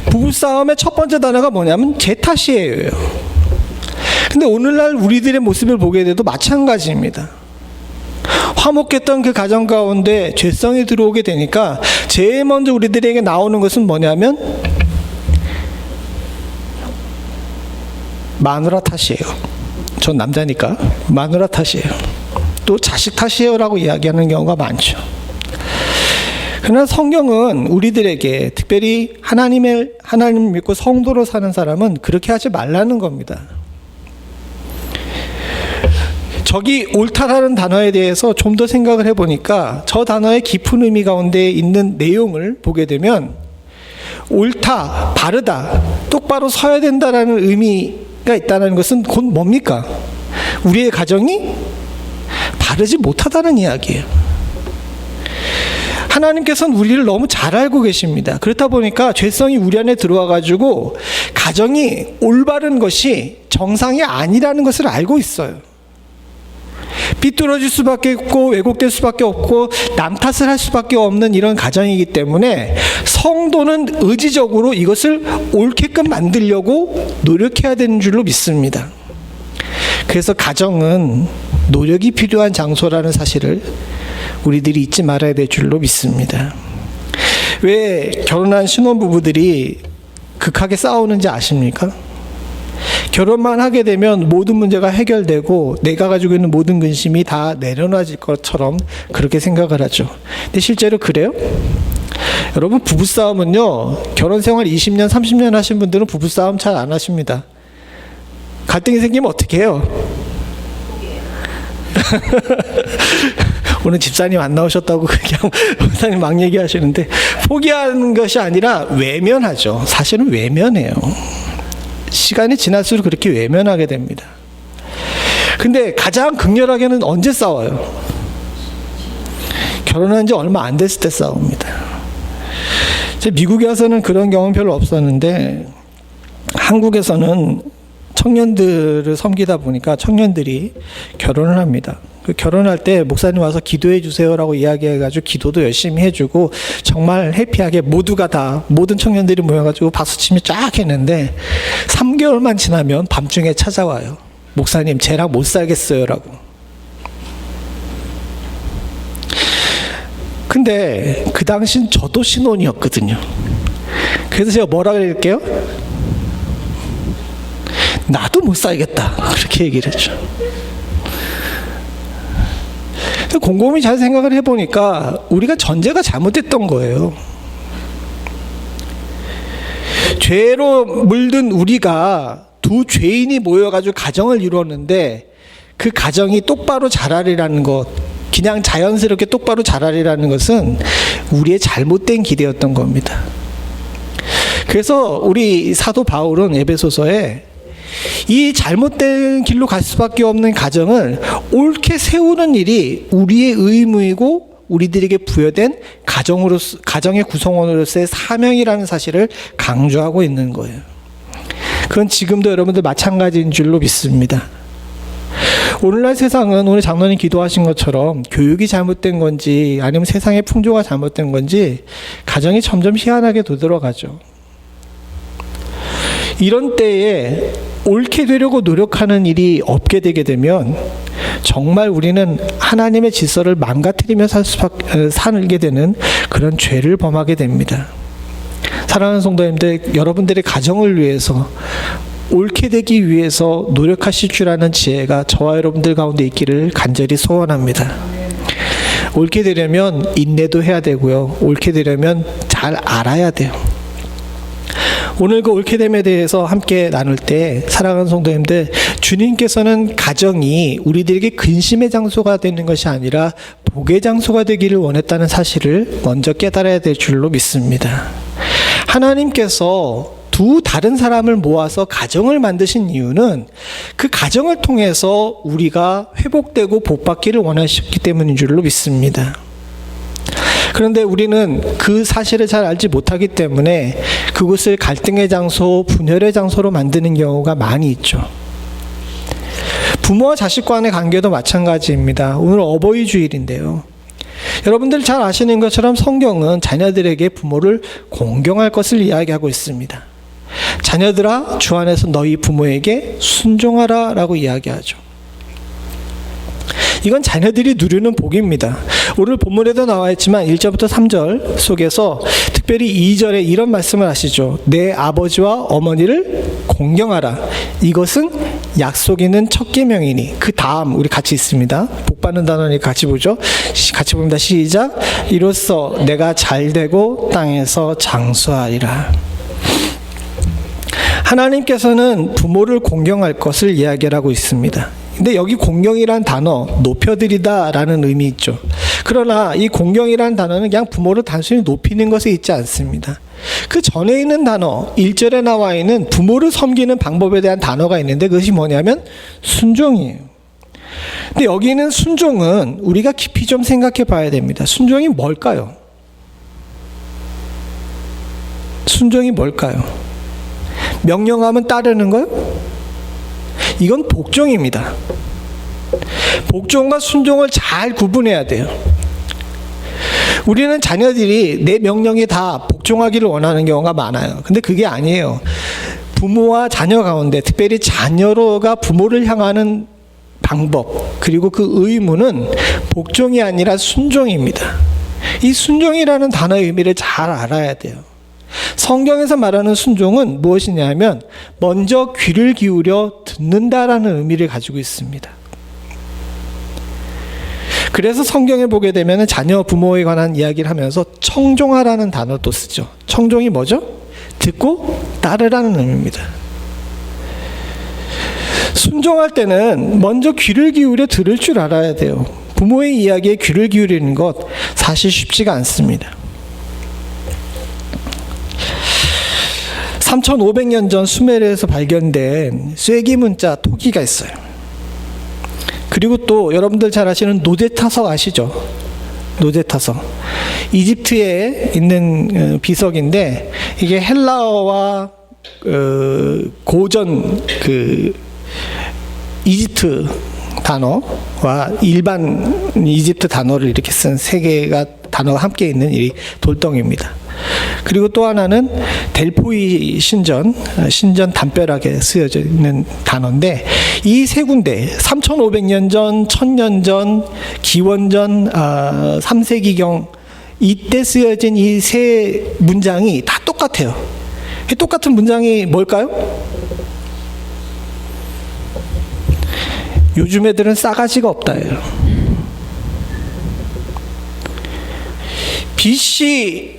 부부싸움의 첫 번째 단어가 뭐냐면 제 탓이에요. 근데 오늘날 우리들의 모습을 보게 돼도 마찬가지입니다. 화목했던 그 가정 가운데 죄성이 들어오게 되니까 제일 먼저 우리들에게 나오는 것은 뭐냐면 마누라 탓이에요. 전 남자니까 마누라 탓이에요. 또 자식 탓이에요라고 이야기하는 경우가 많죠. 그러나 성경은 우리들에게, 특별히 하나님을 믿고 성도로 사는 사람은 그렇게 하지 말라는 겁니다. 저기 옳다라는 단어에 대해서 좀 더 생각을 해보니까 저 단어의 깊은 의미 가운데 있는 내용을 보게 되면 옳다, 바르다, 똑바로 서야 된다라는 의미가 있다는 것은 곧 뭡니까? 우리의 가정이 바르지 못하다는 이야기예요. 하나님께서는 우리를 너무 잘 알고 계십니다. 그렇다 보니까 죄성이 우리 안에 들어와 가지고 가정이 올바른 것이 정상이 아니라는 것을 알고 있어요. 삐뚤어질 수밖에 없고 왜곡될 수밖에 없고 남 탓을 할 수밖에 없는 이런 가정이기 때문에 성도는 의지적으로 이것을 옳게끔 만들려고 노력해야 되는 줄로 믿습니다. 그래서 가정은 노력이 필요한 장소라는 사실을 우리들이 잊지 말아야 될 줄로 믿습니다. 왜 결혼한 신혼부부들이 극하게 싸우는지 아십니까? 결혼만 하게 되면 모든 문제가 해결되고 내가 가지고 있는 모든 근심이 다 내려놔질 것처럼 그렇게 생각을 하죠. 근데 실제로 그래요? 여러분, 부부싸움은요, 결혼생활 20년, 30년 하신 분들은 부부싸움 잘 안 하십니다. 갈등이 생기면 어떻게 해요? 오늘 집사님 안 나오셨다고 그냥 목사님 막 얘기하시는데, 포기하는 것이 아니라 외면하죠. 사실은 외면해요. 시간이 지날수록 그렇게 외면하게 됩니다. 근데 가장 극렬하게는 언제 싸워요? 결혼한 지 얼마 안 됐을 때 싸웁니다. 미국에 와서는 그런 경험은 별로 없었는데, 한국에서는 청년들을 섬기다 보니까 청년들이 결혼을 합니다. 그 결혼할 때 목사님 와서 기도해 주세요라고 이야기해가지고 기도도 열심히 해주고 정말 해피하게 모두가 다, 모든 청년들이 모여가지고 박수치며 쫙 했는데 3개월만 지나면 밤중에 찾아와요. 목사님, 쟤랑 못 살겠어요라고. 근데 그 당시는 저도 신혼이었거든요. 그래서 제가 뭐라 그럴게요? 나도 못 살겠다. 그렇게 얘기를 했죠. 곰곰이 잘 생각을 해보니까 우리가 전제가 잘못됐던 거예요. 죄로 물든 우리가 두 죄인이 모여가지고 가정을 이루었는데 그 가정이 똑바로 자라리라는 것, 그냥 자연스럽게 똑바로 자라리라는 것은 우리의 잘못된 기대였던 겁니다. 그래서 우리 사도 바울은 에베소서에 이 잘못된 길로 갈 수밖에 없는 가정을 옳게 세우는 일이 우리의 의무이고 우리들에게 부여된 가정의 구성원으로서의 사명이라는 사실을 강조하고 있는 거예요. 그건 지금도 여러분들 마찬가지인 줄로 믿습니다. 오늘날 세상은 오늘 장로님 기도하신 것처럼 교육이 잘못된 건지 아니면 세상의 풍조가 잘못된 건지 가정이 점점 희한하게 되돌아가죠. 이런 때에 옳게 되려고 노력하는 일이 없게 되게 되면 정말 우리는 하나님의 질서를 망가뜨리며 살게 되는 그런 죄를 범하게 됩니다. 사랑하는 성도님들, 여러분들의 가정을 위해서 옳게 되기 위해서 노력하실 줄 아는 지혜가 저와 여러분들 가운데 있기를 간절히 소원합니다. 옳게 되려면 인내도 해야 되고요. 옳게 되려면 잘 알아야 돼요. 오늘 그 옳게 됨에 대해서 함께 나눌 때 사랑하는 성도님들, 주님께서는 가정이 우리들에게 근심의 장소가 되는 것이 아니라 복의 장소가 되기를 원했다는 사실을 먼저 깨달아야 될 줄로 믿습니다. 하나님께서 두 다른 사람을 모아서 가정을 만드신 이유는 그 가정을 통해서 우리가 회복되고 복받기를 원하셨기 때문인 줄로 믿습니다. 그런데 우리는 그 사실을 잘 알지 못하기 때문에 그곳을 갈등의 장소, 분열의 장소로 만드는 경우가 많이 있죠. 부모와 자식 간의 관계도 마찬가지입니다. 오늘 어버이 주일인데요. 여러분들 잘 아시는 것처럼 성경은 자녀들에게 부모를 공경할 것을 이야기하고 있습니다. 자녀들아, 주 안에서 너희 부모에게 순종하라 라고 이야기하죠. 이건 자녀들이 누리는 복입니다. 오늘 본문에도 나와 있지만 1절부터 3절 속에서 특별히 2절에 이런 말씀을 하시죠. 내 아버지와 어머니를 공경하라. 이것은 약속 있는 첫 계명이니. 그 다음 우리 같이 있습니다. 복 받는 단어니 같이 보죠. 같이 봅니다. 시작. 이로써 내가 잘되고 땅에서 장수하리라. 하나님께서는 부모를 공경할 것을 이야기하고 있습니다. 근데 여기 공경이란 단어, 높여드리다 라는 의미 있죠. 그러나 이 공경이란 단어는 그냥 부모를 단순히 높이는 것에 있지 않습니다. 그 전에 있는 단어, 1절에 나와 있는 부모를 섬기는 방법에 대한 단어가 있는데 그것이 뭐냐면 순종이에요. 근데 여기 있는 순종은 우리가 깊이 좀 생각해 봐야 됩니다. 순종이 뭘까요? 순종이 뭘까요? 명령하면 따르는 거요? 이건 복종입니다. 복종과 순종을 잘 구분해야 돼요. 우리는 자녀들이 내 명령에 다 복종하기를 원하는 경우가 많아요. 근데 그게 아니에요. 부모와 자녀 가운데 특별히 자녀가 부모를 향하는 방법 그리고 그 의무는 복종이 아니라 순종입니다. 이 순종이라는 단어의 의미를 잘 알아야 돼요. 성경에서 말하는 순종은 무엇이냐면 먼저 귀를 기울여 듣는다라는 의미를 가지고 있습니다. 그래서 성경에 보게 되면 자녀 부모에 관한 이야기를 하면서 청종하라는 단어도 쓰죠. 청종이 뭐죠? 듣고 따르라는 의미입니다. 순종할 때는 먼저 귀를 기울여 들을 줄 알아야 돼요. 부모의 이야기에 귀를 기울이는 것 사실 쉽지가 않습니다. 3,500년 전 수메르에서 발견된 쐐기 문자 토기가 있어요. 그리고 또 여러분들 잘 아시는 노제타석 아시죠? 노제타석. 이집트에 있는 비석인데 이게 헬라어와 고전 이집트 단어와 일반 이집트 단어를 이렇게 쓴 세 개가 단어가 함께 있는 이 돌덩이입니다. 그리고 또 하나는 델포이 신전 담벼락에 쓰여져 있는 단어인데 이 세 군데 3,500년 전, 1,000년 전, 기원전 3세기경 이때 쓰여진 이 세 문장이 다 똑같아요. 똑같은 문장이 뭘까요? 요즘 애들은 싸가지가 없다예요. BC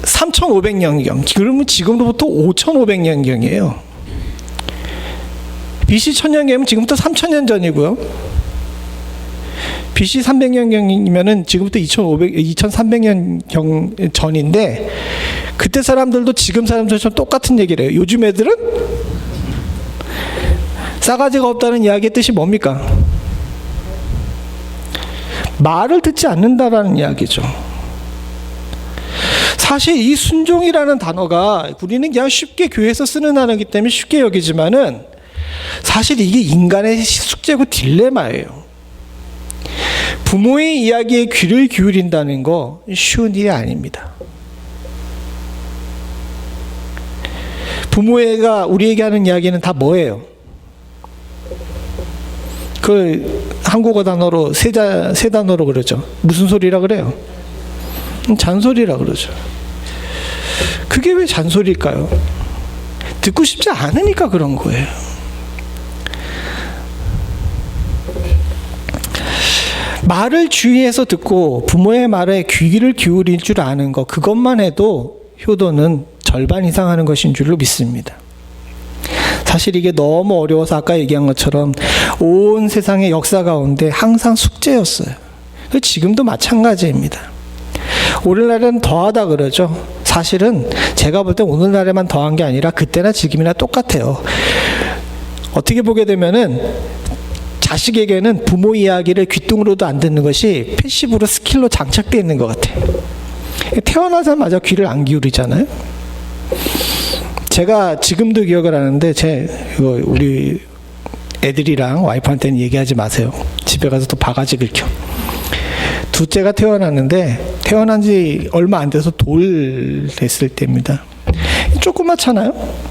3500년경, 그러면 지금으로부터 5500년경이에요. BC 1000년경이면 지금부터 3000년 전이고요. BC 300년경이면은 지금부터 2300년 전인데, 그때 사람들도 지금 사람들처럼 똑같은 얘기를 해요. 요즘 애들은 싸가지가 없다는 이야기의 뜻이 뭡니까? 말을 듣지 않는다라는 이야기죠. 사실 이 순종이라는 단어가 우리는 그냥 쉽게 교회에서 쓰는 단어이기 때문에 쉽게 여기지만은 사실 이게 인간의 숙제고 딜레마예요. 부모의 이야기에 귀를 기울인다는 거 쉬운 일이 아닙니다. 부모가 우리에게 하는 이야기는 다 뭐예요? 그 한국어 단어로 세 단어로 그러죠. 무슨 소리라 그래요? 잔소리라 그러죠. 그게 왜 잔소리일까요? 듣고 싶지 않으니까 그런 거예요. 말을 주의해서 듣고 부모의 말에 귀를 기울일 줄 아는 것, 그것만 해도 효도는 절반 이상 하는 것인 줄로 믿습니다. 사실 이게 너무 어려워서 아까 얘기한 것처럼 온 세상의 역사 가운데 항상 숙제였어요. 지금도 마찬가지입니다. 오늘날은 더하다 그러죠. 사실은 제가 볼 때 오늘날에만 더한 게 아니라 그때나 지금이나 똑같아요. 어떻게 보게 되면은 자식에게는 부모 이야기를 귓등으로도 안 듣는 것이 패시브로 스킬로 장착되어 있는 것 같아요. 태어나자마자 귀를 안 기울이잖아요. 제가 지금도 기억을 하는데 우리 애들이랑 와이프한테는 얘기하지 마세요. 집에 가서 또 바가지 긁혀. 둘째가 태어났는데 태어난 지 얼마 안 돼서 돌 됐을 때입니다. 조그맣잖아요.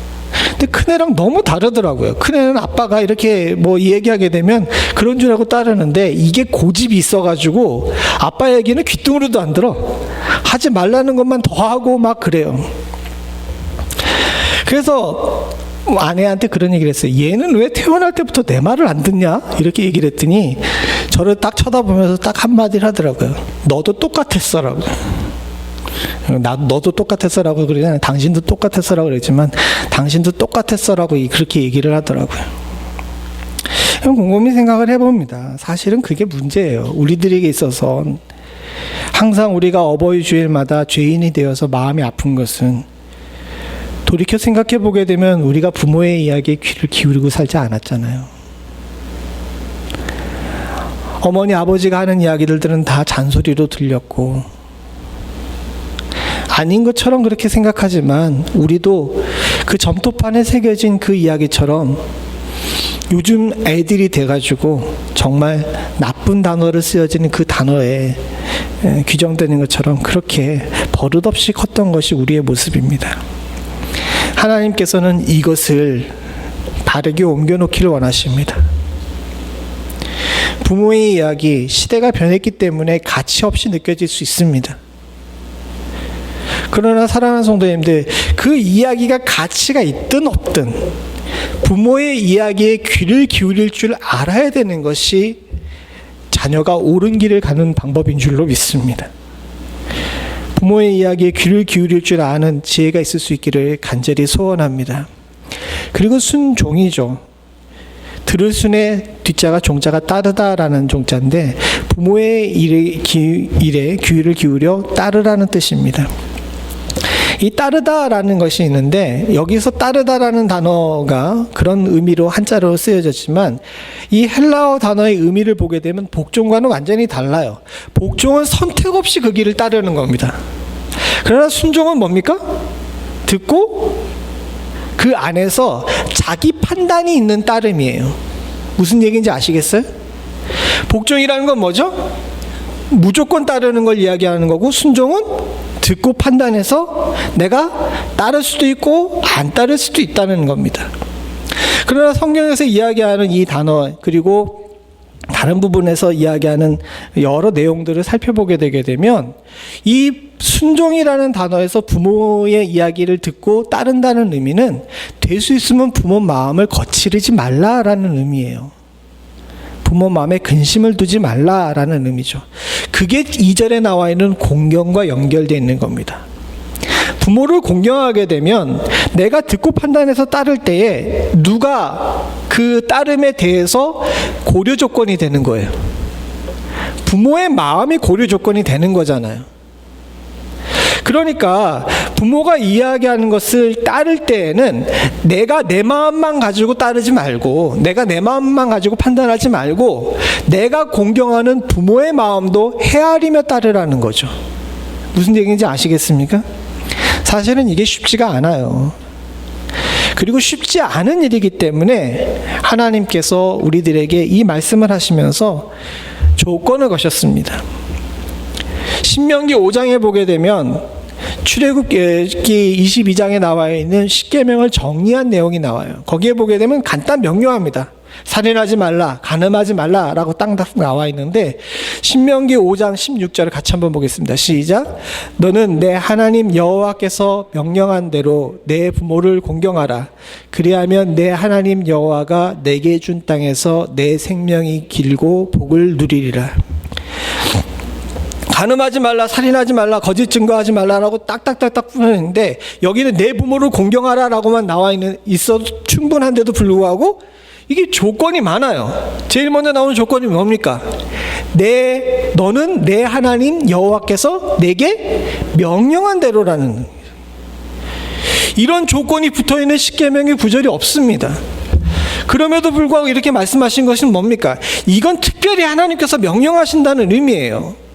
근데 큰애랑 너무 다르더라고요. 큰애는 아빠가 이렇게 뭐 얘기하게 되면 그런 줄 알고 따르는데 이게 고집이 있어가지고 아빠 얘기는 귓등으로도 안 들어. 하지 말라는 것만 더 하고 막 그래요. 그래서 아내한테 그런 얘기를 했어요. 얘는 왜 태어날 때부터 내 말을 안 듣냐? 이렇게 얘기를 했더니 저를 딱 쳐다보면서 딱 한마디를 하더라고요. 너도 똑같았어라고. 너도 똑같았어라고 그러잖아요. 당신도 똑같았어라고 그랬지만 당신도 똑같았어라고 그렇게 얘기를 하더라고요. 곰곰이 생각을 해봅니다. 사실은 그게 문제예요. 우리들에게 있어서 항상 우리가 어버이 주일마다 죄인이 되어서 마음이 아픈 것은 돌이켜 생각해 보게 되면 우리가 부모의 이야기에 귀를 기울이고 살지 않았잖아요. 어머니 아버지가 하는 이야기들은 다 잔소리로 들렸고 아닌 것처럼 그렇게 생각하지만 우리도 그 점토판에 새겨진 그 이야기처럼 요즘 애들이 돼가지고 정말 나쁜 단어를 쓰여지는 그 단어에 규정되는 것처럼 그렇게 버릇없이 컸던 것이 우리의 모습입니다. 하나님께서는 이것을 바르게 옮겨놓기를 원하십니다. 부모의 이야기, 시대가 변했기 때문에 가치 없이 느껴질 수 있습니다. 그러나 사랑하는 성도님들, 그 이야기가 가치가 있든 없든 부모의 이야기에 귀를 기울일 줄 알아야 되는 것이 자녀가 옳은 길을 가는 방법인 줄로 믿습니다. 부모의 이야기에 귀를 기울일 줄 아는 지혜가 있을 수 있기를 간절히 소원합니다. 그리고 순종이죠. 들을 순의 뒷자가 종자가 따르다라는 종자인데 부모의 일에 귀를 기울여 따르라는 뜻입니다. 이 따르다라는 것이 있는데 여기서 따르다라는 단어가 그런 의미로 한자로 쓰여졌지만 이 헬라어 단어의 의미를 보게 되면 복종과는 완전히 달라요. 복종은 선택 없이 그 길을 따르는 겁니다. 그러나 순종은 뭡니까? 듣고 그 안에서 자기 판단이 있는 따름이에요. 무슨 얘기인지 아시겠어요? 복종이라는 건 뭐죠? 무조건 따르는 걸 이야기하는 거고 순종은 듣고 판단해서 내가 따를 수도 있고 안 따를 수도 있다는 겁니다. 그러나 성경에서 이야기하는 이 단어 그리고 다른 부분에서 이야기하는 여러 내용들을 살펴보게 되게 되면 이 순종이라는 단어에서 부모의 이야기를 듣고 따른다는 의미는 될 수 있으면 부모 마음을 거스르지 말라라는 의미예요. 부모 마음에 근심을 두지 말라라는 의미죠. 그게 2절에 나와 있는 공경과 연결되어 있는 겁니다. 부모를 공경하게 되면 내가 듣고 판단해서 따를 때에 누가 그 따름에 대해서 고려 조건이 되는 거예요. 부모의 마음이 고려 조건이 되는 거잖아요. 그러니까 부모가 이야기하는 것을 따를 때에는 내가 내 마음만 가지고 따르지 말고, 내가 내 마음만 가지고 판단하지 말고, 내가 공경하는 부모의 마음도 헤아리며 따르라는 거죠. 무슨 얘기인지 아시겠습니까? 사실은 이게 쉽지가 않아요. 그리고 쉽지 않은 일이기 때문에 하나님께서 우리들에게 이 말씀을 하시면서 조건을 거셨습니다. 신명기 5장에 보게 되면 출애굽기 22장에 나와 있는 십계명을 정리한 내용이 나와요. 거기에 보게 되면 간단 명료합니다. 살인하지 말라, 간음하지 말라라고 딱 나와 있는데 신명기 5장 16절을 같이 한번 보겠습니다. 시작. 너는 내 하나님 여호와께서 명령한 대로 내 부모를 공경하라. 그리하면 내 하나님 여호와가 내게 준 땅에서 내 생명이 길고 복을 누리리라. 간음하지 말라, 살인하지 말라, 거짓 증거하지 말라라고 딱딱딱딱 부르는데 여기는 내 부모를 공경하라라고만 나와 있어도 충분한데도 불구하고 이게 조건이 많아요. 제일 먼저 나오는 조건이 뭡니까? 너는 내 하나님 여호와께서 내게 명령한 대로라는, 이런 조건이 붙어있는 십계명의 구절이 없습니다. 그럼에도 불구하고 이렇게 말씀하신 것은 뭡니까? 이건 특별히 하나님께서 명령하신다는 의미예요.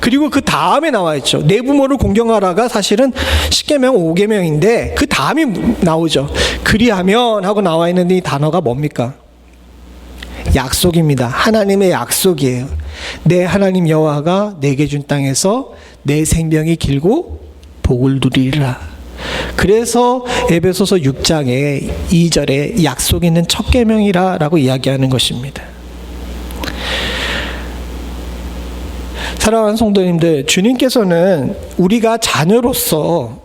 그리고 그 다음에 나와 있죠. 내 부모를 공경하라가 사실은 십계명 5계명인데 그 다음이 나오죠. 그리하면 하고 나와 있는 이 단어가 뭡니까? 약속입니다. 하나님의 약속이에요. 내 하나님 여호와가 내게 준 땅에서 내 생명이 길고 복을 누리리라. 그래서 에베소서 6장에 2절에 약속 있는 첫 계명이라고 이야기하는 것입니다. 사랑하는 성도님들, 주님께서는 우리가 자녀로서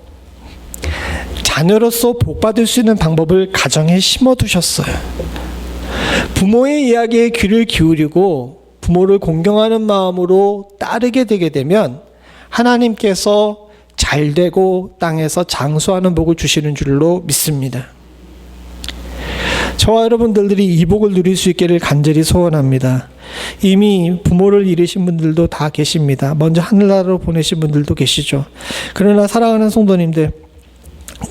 복받을 수 있는 방법을 가정에 심어두셨어요. 부모의 이야기에 귀를 기울이고 부모를 공경하는 마음으로 따르게 되게 되면 하나님께서 잘되고 땅에서 장수하는 복을 주시는 줄로 믿습니다. 저와 여러분들이 이 복을 누릴 수 있기를 간절히 소원합니다. 이미 부모를 잃으신 분들도 다 계십니다. 먼저 하늘나라로 보내신 분들도 계시죠. 그러나 사랑하는 성도님들,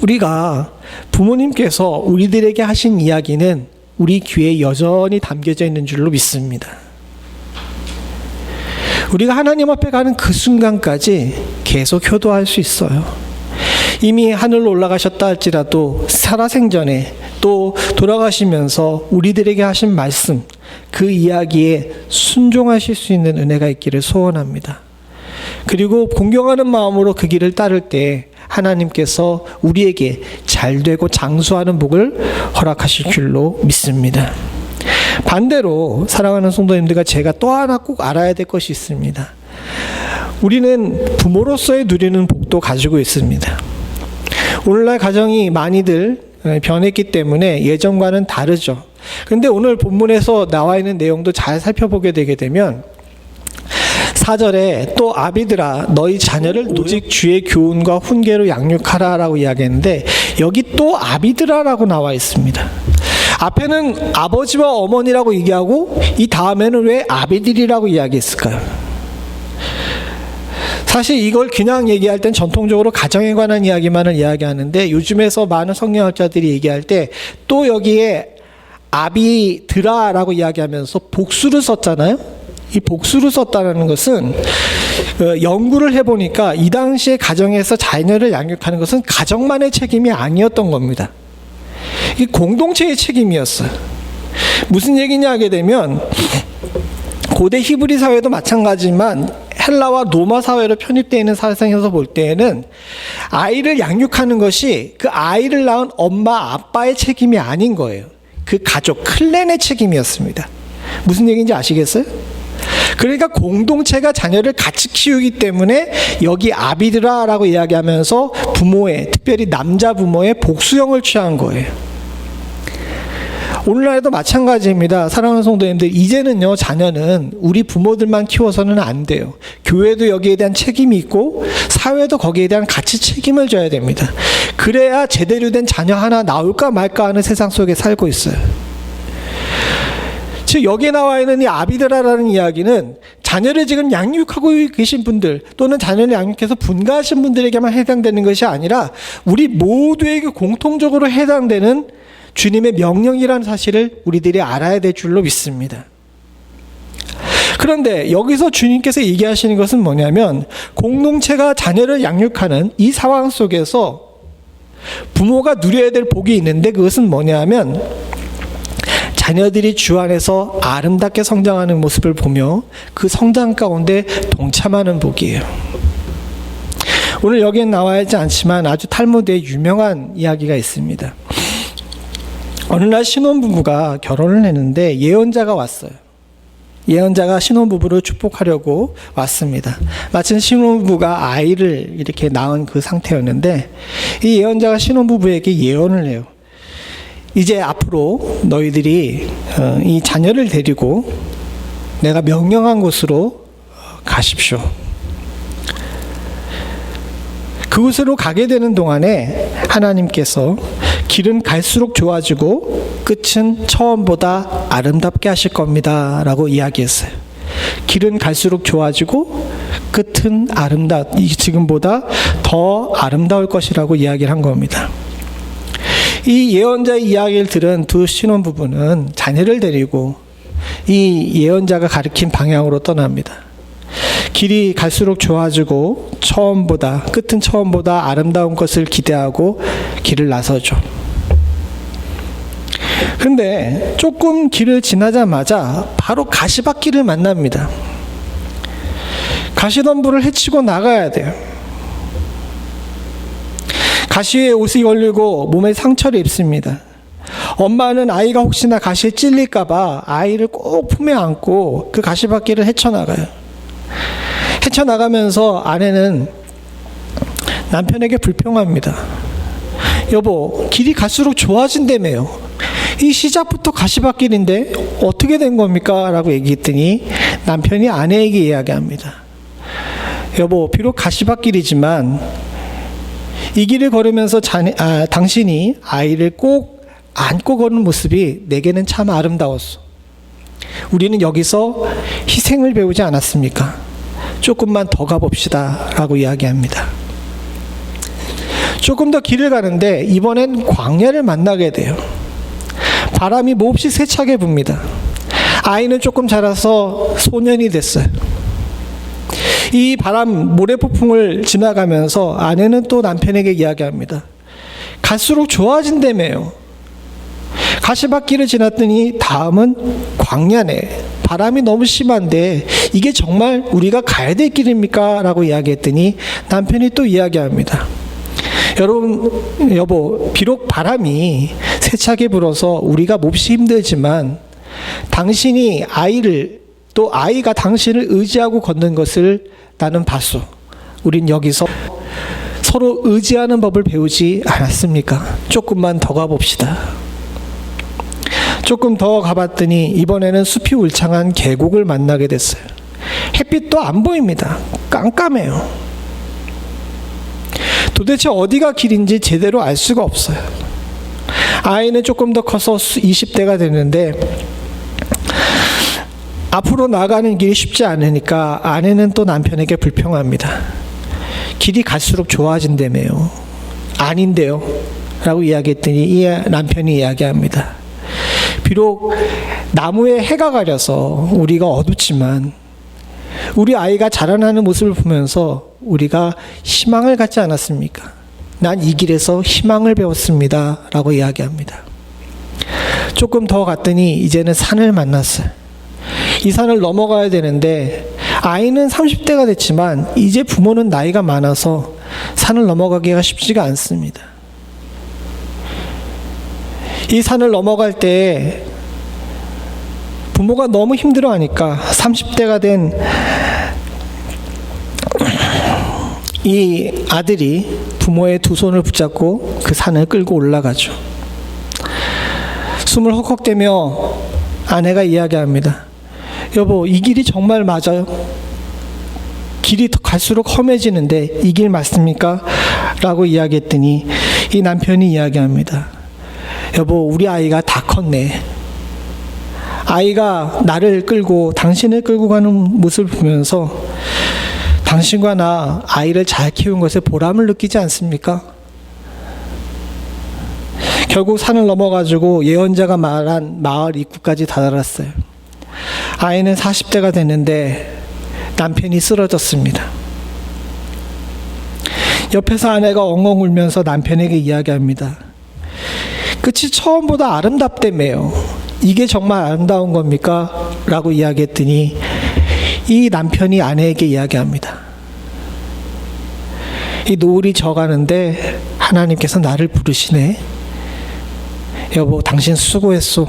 우리가 부모님께서 우리들에게 하신 이야기는 우리 귀에 여전히 담겨져 있는 줄로 믿습니다. 우리가 하나님 앞에 가는 그 순간까지 계속 효도할 수 있어요. 이미 하늘로 올라가셨다 할지라도 살아생전에 또 돌아가시면서 우리들에게 하신 말씀, 그 이야기에 순종하실 수 있는 은혜가 있기를 소원합니다. 그리고 공경하는 마음으로 그 길을 따를 때 하나님께서 우리에게 잘되고 장수하는 복을 허락하실 줄로 믿습니다. 반대로 사랑하는 성도님들과 제가 또 하나 꼭 알아야 될 것이 있습니다. 우리는 부모로서의 누리는 복도 가지고 있습니다. 오늘날 가정이 많이들 변했기 때문에 예전과는 다르죠. 그런데 오늘 본문에서 나와 있는 내용도 잘 살펴보게 되게 되면 4절에 또 아비들아 너희 자녀를 오직 주의 교훈과 훈계로 양육하라라고 이야기했는데 여기 또 아비들아라고 나와 있습니다. 앞에는 아버지와 어머니라고 얘기하고 이 다음에는 왜 아비들이라고 이야기했을까요? 사실 이걸 그냥 얘기할 땐 전통적으로 가정에 관한 이야기만을 이야기하는데 요즘에서 많은 성경학자들이 얘기할 때 또 여기에 아비드라라고 이야기하면서 복수를 썼잖아요. 이 복수를 썼다는 것은 연구를 해보니까 이 당시에 가정에서 자녀를 양육하는 것은 가정만의 책임이 아니었던 겁니다. 이 공동체의 책임이었어요. 무슨 얘기냐 하게 되면 고대 히브리 사회도 마찬가지지만 헬라와 로마 사회로 편입되어 있는 사상에서 볼 때에는 아이를 양육하는 것이 그 아이를 낳은 엄마 아빠의 책임이 아닌 거예요. 그 가족 클랜의 책임이었습니다. 무슨 얘기인지 아시겠어요? 그러니까 공동체가 자녀를 같이 키우기 때문에 여기 아비드라라고 이야기하면서 부모의, 특별히 남자 부모의 복수형을 취한 거예요. 오늘날에도 마찬가지입니다. 사랑하는 성도님들, 이제는요, 자녀는 우리 부모들만 키워서는 안 돼요. 교회도 여기에 대한 책임이 있고 사회도 거기에 대한 같이 책임을 져야 됩니다. 그래야 제대로 된 자녀 하나 나올까 말까 하는 세상 속에 살고 있어요. 즉 여기에 나와 있는 이 아비드라라는 이야기는 자녀를 지금 양육하고 계신 분들 또는 자녀를 양육해서 분가하신 분들에게만 해당되는 것이 아니라 우리 모두에게 공통적으로 해당되는 주님의 명령이라는 사실을 우리들이 알아야 될 줄로 믿습니다. 그런데 여기서 주님께서 얘기하시는 것은 뭐냐면 공동체가 자녀를 양육하는 이 상황 속에서 부모가 누려야 될 복이 있는데 그것은 뭐냐면 자녀들이 주 안에서 아름답게 성장하는 모습을 보며 그 성장 가운데 동참하는 복이에요. 오늘 여기엔 나와 있지 않지만 아주 탈무드에 유명한 이야기가 있습니다. 어느 날 신혼부부가 결혼을 했는데 예언자가 왔어요. 예언자가 신혼부부를 축복하려고 왔습니다. 마침 신혼부부가 아이를 이렇게 낳은 그 상태였는데 이 예언자가 신혼부부에게 예언을 해요. 이제 앞으로 너희들이 이 자녀를 데리고 내가 명령한 곳으로 가십시오. 그곳으로 가게 되는 동안에 하나님께서 길은 갈수록 좋아지고 끝은 처음보다 아름답게 하실 겁니다 라고 이야기했어요. 길은 갈수록 좋아지고 끝은 지금보다 더 아름다울 것이라고 이야기를 한 겁니다. 이 예언자의 이야기를 들은 두 신혼부부는 자녀를 데리고 이 예언자가 가리킨 방향으로 떠납니다. 길이 갈수록 좋아지고 끝은 처음보다 아름다운 것을 기대하고 길을 나서죠. 그런데 조금 길을 지나자마자 바로 가시밭길을 만납니다. 가시덤불을 헤치고 나가야 돼요. 가시에 옷이 걸리고 몸에 상처를 입습니다. 엄마는 아이가 혹시나 가시에 찔릴까봐 아이를 꼭 품에 안고 그 가시밭길을 헤쳐나가요. 헤쳐나가면서 아내는 남편에게 불평합니다. 여보, 길이 갈수록 좋아진다며요. 이 시작부터 가시밭길인데 어떻게 된 겁니까? 라고 얘기했더니 남편이 아내에게 이야기합니다. 여보, 비록 가시밭길이지만 이 길을 걸으면서 당신이 아이를 꼭 안고 걷는 모습이 내게는 참 아름다웠어. 우리는 여기서 희생을 배우지 않았습니까? 조금만 더 가봅시다 라고 이야기합니다. 조금 더 길을 가는데 이번엔 광야를 만나게 돼요. 바람이 몹시 세차게 붑니다. 아이는 조금 자라서 소년이 됐어요. 이 바람 모래폭풍을 지나가면서 아내는 또 남편에게 이야기합니다. 갈수록 좋아진다며요. 가시밭길을 지났더니 다음은 광야네. 바람이 너무 심한데 이게 정말 우리가 가야 될 길입니까? 라고 이야기했더니 남편이 또 이야기합니다. 여보, 비록 바람이 세차게 불어서 우리가 몹시 힘들지만 당신이 또 아이가 당신을 의지하고 걷는 것을 나는 봤소. 우린 여기서 서로 의지하는 법을 배우지 않았습니까? 조금만 더 가봅시다. 조금 더 가봤더니 이번에는 숲이 울창한 계곡을 만나게 됐어요. 햇빛도 안 보입니다. 깜깜해요. 도대체 어디가 길인지 제대로 알 수가 없어요. 아이는 조금 더 커서 20대가 됐는데 앞으로 나가는 길이 쉽지 않으니까 아내는 또 남편에게 불평합니다. 길이 갈수록 좋아진다며요. 아닌데요. 라고 이야기했더니 이 남편이 이야기합니다. 비록 나무에 해가 가려서 우리가 어둡지만 우리 아이가 자라나는 모습을 보면서 우리가 희망을 갖지 않았습니까? 난 이 길에서 희망을 배웠습니다. 라고 이야기합니다. 조금 더 갔더니 이제는 산을 만났어요. 이 산을 넘어가야 되는데 아이는 30대가 됐지만 이제 부모는 나이가 많아서 산을 넘어가기가 쉽지가 않습니다. 이 산을 넘어갈 때 부모가 너무 힘들어하니까 30대가 된 이 아들이 부모의 두 손을 붙잡고 그 산을 끌고 올라가죠. 숨을 헉헉대며 아내가 이야기합니다. 여보, 이 길이 정말 맞아요? 길이 더 갈수록 험해지는데 이 길 맞습니까? 라고 이야기했더니 이 남편이 이야기합니다. 여보, 우리 아이가 다 컸네. 아이가 나를 끌고 당신을 끌고 가는 모습을 보면서 당신과 나 아이를 잘 키운 것에 보람을 느끼지 않습니까? 결국 산을 넘어가지고 예언자가 말한 마을 입구까지 다다랐어요. 아이는 40대가 됐는데 남편이 쓰러졌습니다. 옆에서 아내가 엉엉 울면서 남편에게 이야기합니다. 끝이 처음보다 아름답다며요. 이게 정말 아름다운 겁니까? 라고 이야기했더니 이 남편이 아내에게 이야기합니다. 이 노을이 져가는데 하나님께서 나를 부르시네. 여보, 당신 수고했소.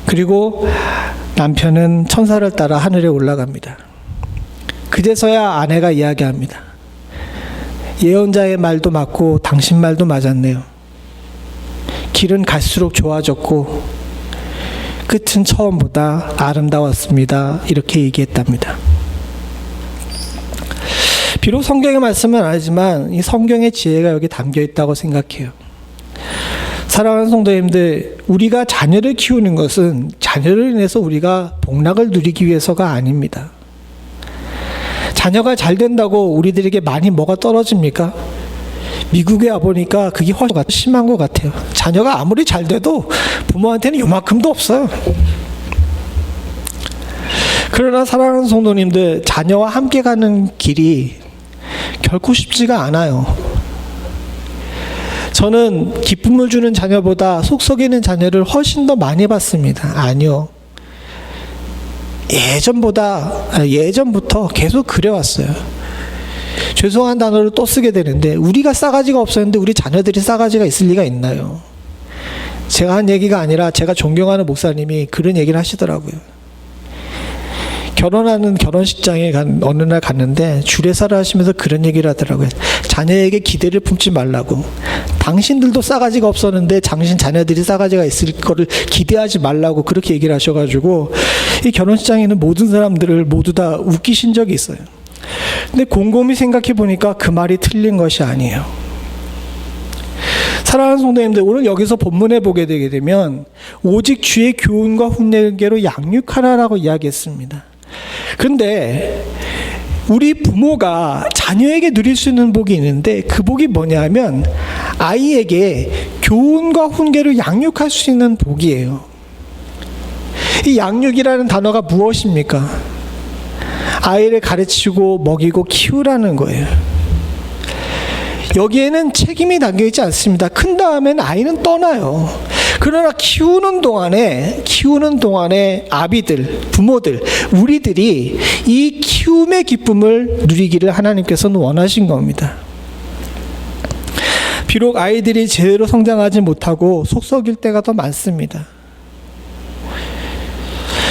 그리고 남편은 천사를 따라 하늘에 올라갑니다. 그제서야 아내가 이야기합니다. 예언자의 말도 맞고 당신 말도 맞았네요. 길은 갈수록 좋아졌고 끝은 처음보다 아름다웠습니다. 이렇게 얘기했답니다. 비록 성경의 말씀은 아니지만 이 성경의 지혜가 여기 담겨 있다고 생각해요. 사랑하는 성도님들, 우리가 자녀를 키우는 것은 자녀를 인해서 우리가 복락을 누리기 위해서가 아닙니다. 자녀가 잘 된다고 우리들에게 많이 뭐가 떨어집니까? 미국에 와보니까 그게 훨씬 심한 것 같아요. 자녀가 아무리 잘 돼도 부모한테는 요만큼도 없어요. 그러나 사랑하는 성도님들, 자녀와 함께 가는 길이 결코 쉽지가 않아요. 저는 기쁨을 주는 자녀보다 속 썩이는 자녀를 훨씬 더 많이 봤습니다. 아니요. 예전부터 계속 그래왔어요. 죄송한 단어를 또 쓰게 되는데 우리가 싸가지가 없었는데 우리 자녀들이 싸가지가 있을 리가 있나요? 제가 한 얘기가 아니라 제가 존경하는 목사님이 그런 얘기를 하시더라고요. 결혼하는 결혼식장에 어느 날 갔는데 주례사를 하시면서 그런 얘기를 하더라고요. 자녀에게 기대를 품지 말라고. 당신들도 싸가지가 없었는데 당신 자녀들이 싸가지가 있을 거를 기대하지 말라고 그렇게 얘기를 하셔가지고 이 결혼식장에 있는 모든 사람들을 모두 다 웃기신 적이 있어요. 근데 곰곰이 생각해 보니까 그 말이 틀린 것이 아니에요. 사랑하는 성도님들, 오늘 여기서 본문에 보게 되게 되면 오직 주의 교훈과 훈계로 양육하라라고 이야기했습니다. 그런데 우리 부모가 자녀에게 누릴 수 있는 복이 있는데 그 복이 뭐냐면 아이에게 교훈과 훈계로 양육할 수 있는 복이에요. 이 양육이라는 단어가 무엇입니까? 아이를 가르치고 먹이고 키우라는 거예요. 여기에는 책임이 담겨있지 않습니다. 큰 다음에는 아이는 떠나요. 그러나 키우는 동안에 아비들, 부모들, 우리들이 이 키움의 기쁨을 누리기를 하나님께서는 원하신 겁니다. 비록 아이들이 제대로 성장하지 못하고 속 썩일 때가 더 많습니다.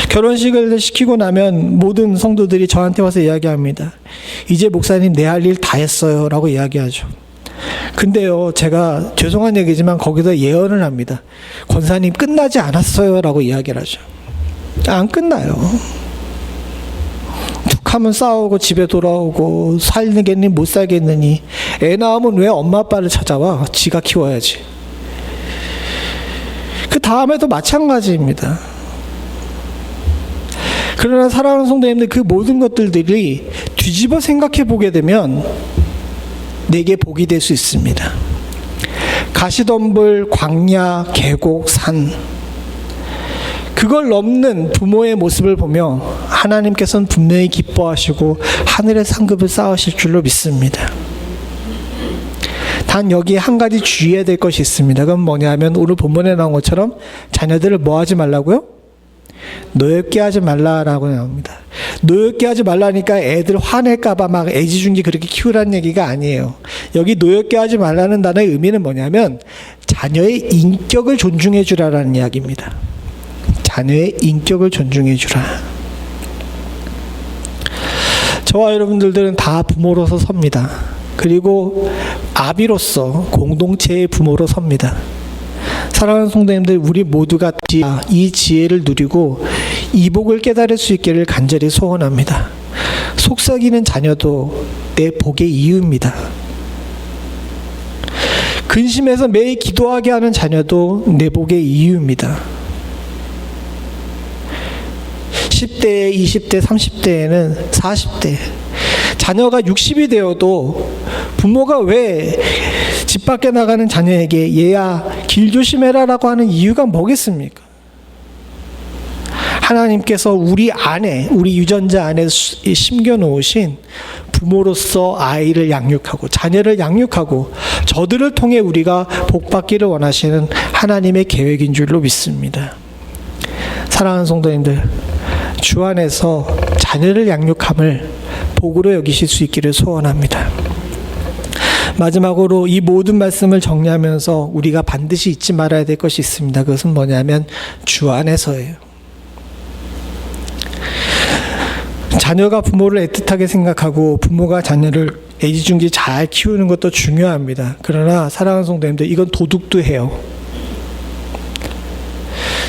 결혼식을 시키고 나면 모든 성도들이 저한테 와서 이야기합니다. 이제 목사님 내 할 일 다 했어요 라고 이야기하죠. 근데요, 제가 죄송한 얘기지만 거기서 예언을 합니다. 권사님 끝나지 않았어요 라고 이야기를 하죠. 안 끝나요. 툭 하면 싸우고 집에 돌아오고 살겠니 못 살겠느니. 애 낳으면 왜 엄마 아빠를 찾아와? 지가 키워야지. 그 다음에도 마찬가지입니다. 그러나 사랑하는 성도님들, 그 모든 것들이 뒤집어 생각해 보게 되면 내게 복이 될 수 있습니다. 가시덤불, 광야, 계곡, 산, 그걸 넘는 부모의 모습을 보며 하나님께서는 분명히 기뻐하시고 하늘의 상급을 쌓으실 줄로 믿습니다. 단 여기에 한 가지 주의해야 될 것이 있습니다. 그건 뭐냐면 오늘 본문에 나온 것처럼 자녀들을 뭐 하지 말라고요? 노엽게 하지 말라라고 나옵니다. 노엽게 하지 말라니까 애들 화낼까봐 막 애지중지 그렇게 키우라는 얘기가 아니에요. 여기 노엽게 하지 말라는 단어의 의미는 뭐냐면 자녀의 인격을 존중해 주라라는 이야기입니다. 자녀의 인격을 존중해 주라. 저와 여러분들은 다 부모로서 섭니다. 그리고 아비로서 공동체의 부모로 섭니다. 사랑하는 성도님들, 우리 모두가 이 지혜를 누리고 이 복을 깨달을 수 있기를 간절히 소원합니다. 속삭이는 자녀도 내 복의 이유입니다. 근심해서 매일 기도하게 하는 자녀도 내 복의 이유입니다. 10대, 20대, 30대에는 40대, 자녀가 60이 되어도 부모가 왜 집 밖에 나가는 자녀에게 얘야 길 조심해라라고 하는 이유가 뭐겠습니까? 하나님께서 우리 안에, 우리 유전자 안에 심겨놓으신 부모로서 아이를 양육하고 자녀를 양육하고 저들을 통해 우리가 복받기를 원하시는 하나님의 계획인 줄로 믿습니다. 사랑하는 성도님들, 주 안에서 자녀를 양육함을 복으로 여기실 수 있기를 소원합니다. 마지막으로 이 모든 말씀을 정리하면서 우리가 반드시 잊지 말아야 될 것이 있습니다. 그것은 뭐냐면 주 안에서예요. 자녀가 부모를 애틋하게 생각하고 부모가 자녀를 애지중지 잘 키우는 것도 중요합니다. 그러나 사랑하는 성도님들, 이건 도둑도 해요.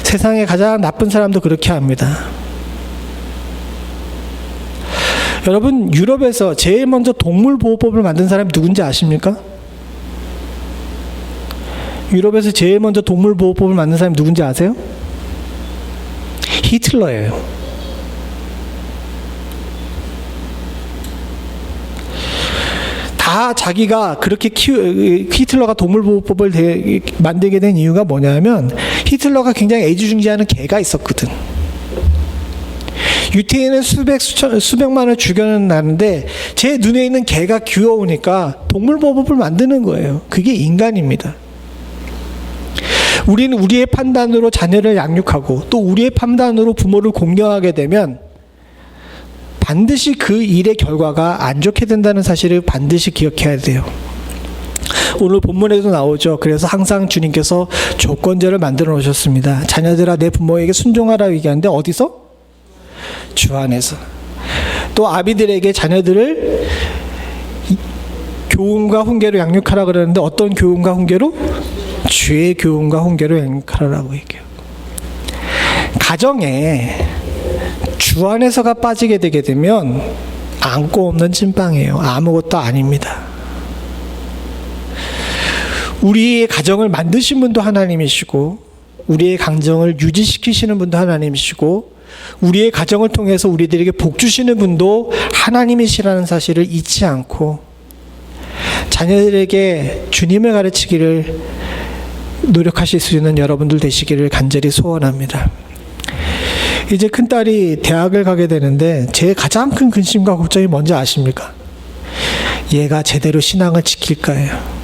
세상에 가장 나쁜 사람도 그렇게 합니다. 여러분, 유럽에서 제일 먼저 동물보호법을 만든 사람이 누군지 아십니까? 유럽에서 제일 먼저 동물보호법을 만든 사람이 누군지 아세요? 히틀러예요. 다 자기가 그렇게 히틀러가 동물보호법을 만들게 된 이유가 뭐냐면 히틀러가 굉장히 애지중지하는 개가 있었거든. 유태인은 수백만을 죽여놨는데 제 눈에 있는 개가 귀여우니까 동물보호법을 만드는 거예요. 그게 인간입니다. 우리는 우리의 판단으로 자녀를 양육하고 또 우리의 판단으로 부모를 공경하게 되면 반드시 그 일의 결과가 안 좋게 된다는 사실을 반드시 기억해야 돼요. 오늘 본문에도 나오죠. 그래서 항상 주님께서 조건제를 만들어 놓으셨습니다. 자녀들아 내 부모에게 순종하라 얘기하는데 어디서? 주 안에서. 또 아비들에게 자녀들을 교훈과 훈계로 양육하라 그러는데 어떤 교훈과 훈계로? 주의 교훈과 훈계로 양육하라고 얘기해요. 가정에 주 안에서가 빠지게 되게 되면 안고 없는 찐빵이에요. 아무것도 아닙니다. 우리의 가정을 만드신 분도 하나님이시고 우리의 가정을 유지시키시는 분도 하나님이시고 우리의 가정을 통해서 우리들에게 복 주시는 분도 하나님이시라는 사실을 잊지 않고 자녀들에게 주님을 가르치기를 노력하실 수 있는 여러분들 되시기를 간절히 소원합니다. 이제 큰딸이 대학을 가게 되는데 제 가장 큰 근심과 걱정이 뭔지 아십니까? 얘가 제대로 신앙을 지킬까예요.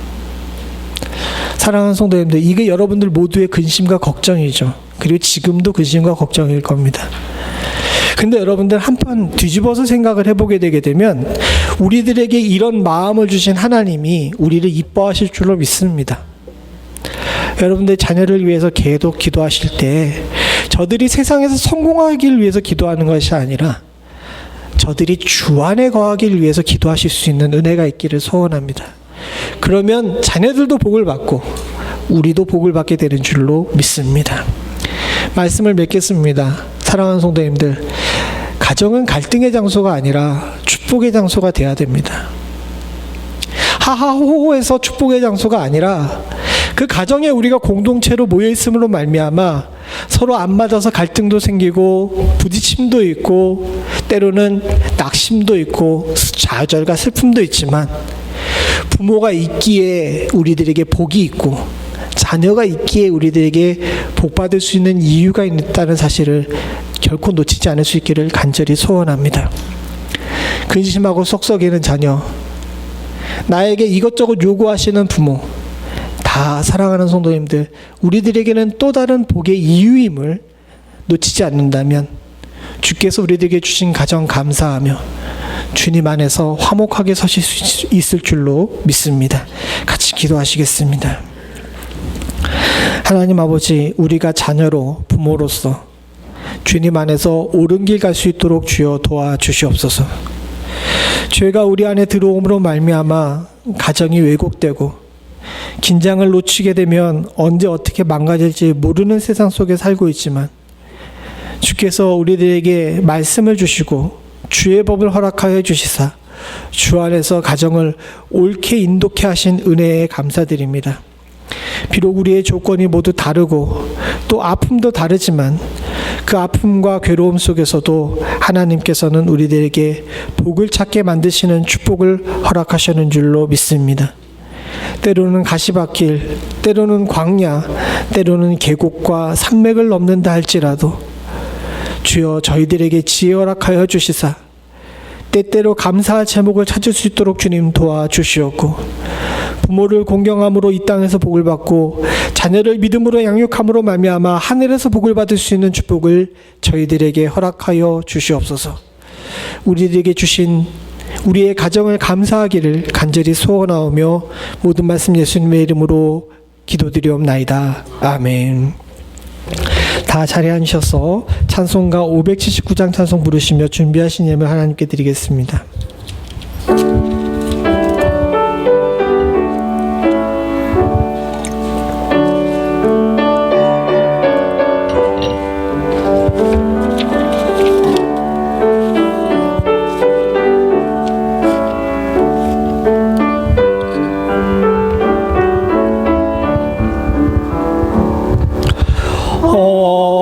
사랑하는 성도님들, 이게 여러분들 모두의 근심과 걱정이죠. 그리고 지금도 근심과 걱정일 겁니다. 근데 여러분들 한편 뒤집어서 생각을 해보게 되게 되면 우리들에게 이런 마음을 주신 하나님이 우리를 이뻐하실 줄로 믿습니다. 여러분들 자녀를 위해서 계속 기도하실 때 저들이 세상에서 성공하길 위해서 기도하는 것이 아니라 저들이 주 안에 거하길 위해서 기도하실 수 있는 은혜가 있기를 소원합니다. 그러면 자녀들도 복을 받고 우리도 복을 받게 되는 줄로 믿습니다. 말씀을 맺겠습니다. 사랑하는 성도님들, 가정은 갈등의 장소가 아니라 축복의 장소가 돼야 됩니다. 하하호호에서 축복의 장소가 아니라 그 가정에 우리가 공동체로 모여 있음으로 말미암아 서로 안 맞아서 갈등도 생기고 부딪힘도 있고 때로는 낙심도 있고 좌절과 슬픔도 있지만 부모가 있기에 우리들에게 복이 있고 자녀가 있기에 우리들에게 복받을 수 있는 이유가 있다는 사실을 결코 놓치지 않을 수 있기를 간절히 소원합니다. 근심하고 썩썩이는 자녀, 나에게 이것저것 요구하시는 부모, 다 사랑하는 성도님들, 우리들에게는 또 다른 복의 이유임을 놓치지 않는다면 주께서 우리들에게 주신 가정 감사하며 주님 안에서 화목하게 서실 수 있을 줄로 믿습니다. 같이 기도하시겠습니다. 하나님 아버지, 우리가 자녀로 부모로서 주님 안에서 옳은 길 갈 수 있도록 주여 도와주시옵소서. 죄가 우리 안에 들어옴으로 말미암아 가정이 왜곡되고 긴장을 놓치게 되면 언제 어떻게 망가질지 모르는 세상 속에 살고 있지만, 주께서 우리들에게 말씀을 주시고 주의 법을 허락하여 주시사 주 안에서 가정을 옳게 인도케 하신 은혜에 감사드립니다. 비록 우리의 조건이 모두 다르고 또 아픔도 다르지만 그 아픔과 괴로움 속에서도 하나님께서는 우리들에게 복을 찾게 만드시는 축복을 허락하시는 줄로 믿습니다. 때로는 가시밭길, 때로는 광야, 때로는 계곡과 산맥을 넘는다 할지라도 주여 저희들에게 지혜 허락하여 주시사 때때로 감사할 제목을 찾을 수 있도록 주님 도와주시옵고, 부모를 공경함으로 이 땅에서 복을 받고 자녀를 믿음으로 양육함으로 말미암아 하늘에서 복을 받을 수 있는 축복을 저희들에게 허락하여 주시옵소서. 우리들에게 주신 우리의 가정을 감사하기를 간절히 소원하오며 모든 말씀 예수님의 이름으로 기도드리옵나이다. 아멘. 다 자리에 앉으셔서 찬송가 579장 찬송 부르시며 준비하신 예물 하나님께 드리겠습니다.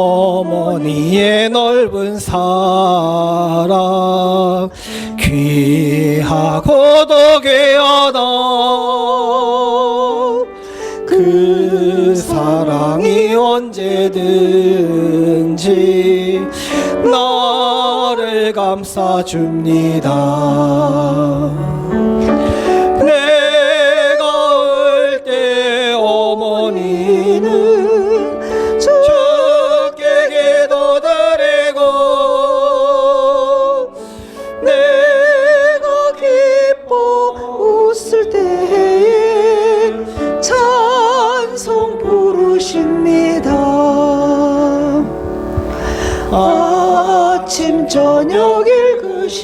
어머니의 넓은 사랑 귀하고도 귀하다. 그 사랑이 언제든지 나를 감싸줍니다. 내가 올 때 어머니는 아침 저녁 읽으시던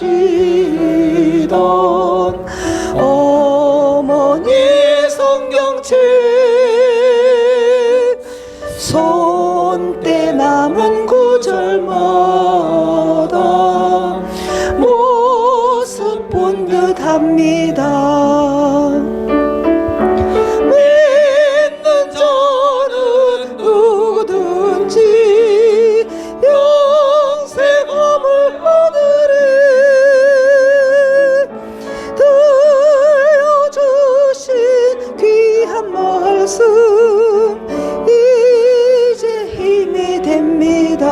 어머니의 성경책, 손때 남은 구절마다 모습 본 듯합니다. 믿는 자는 누구든지 이제 힘이 됩니다.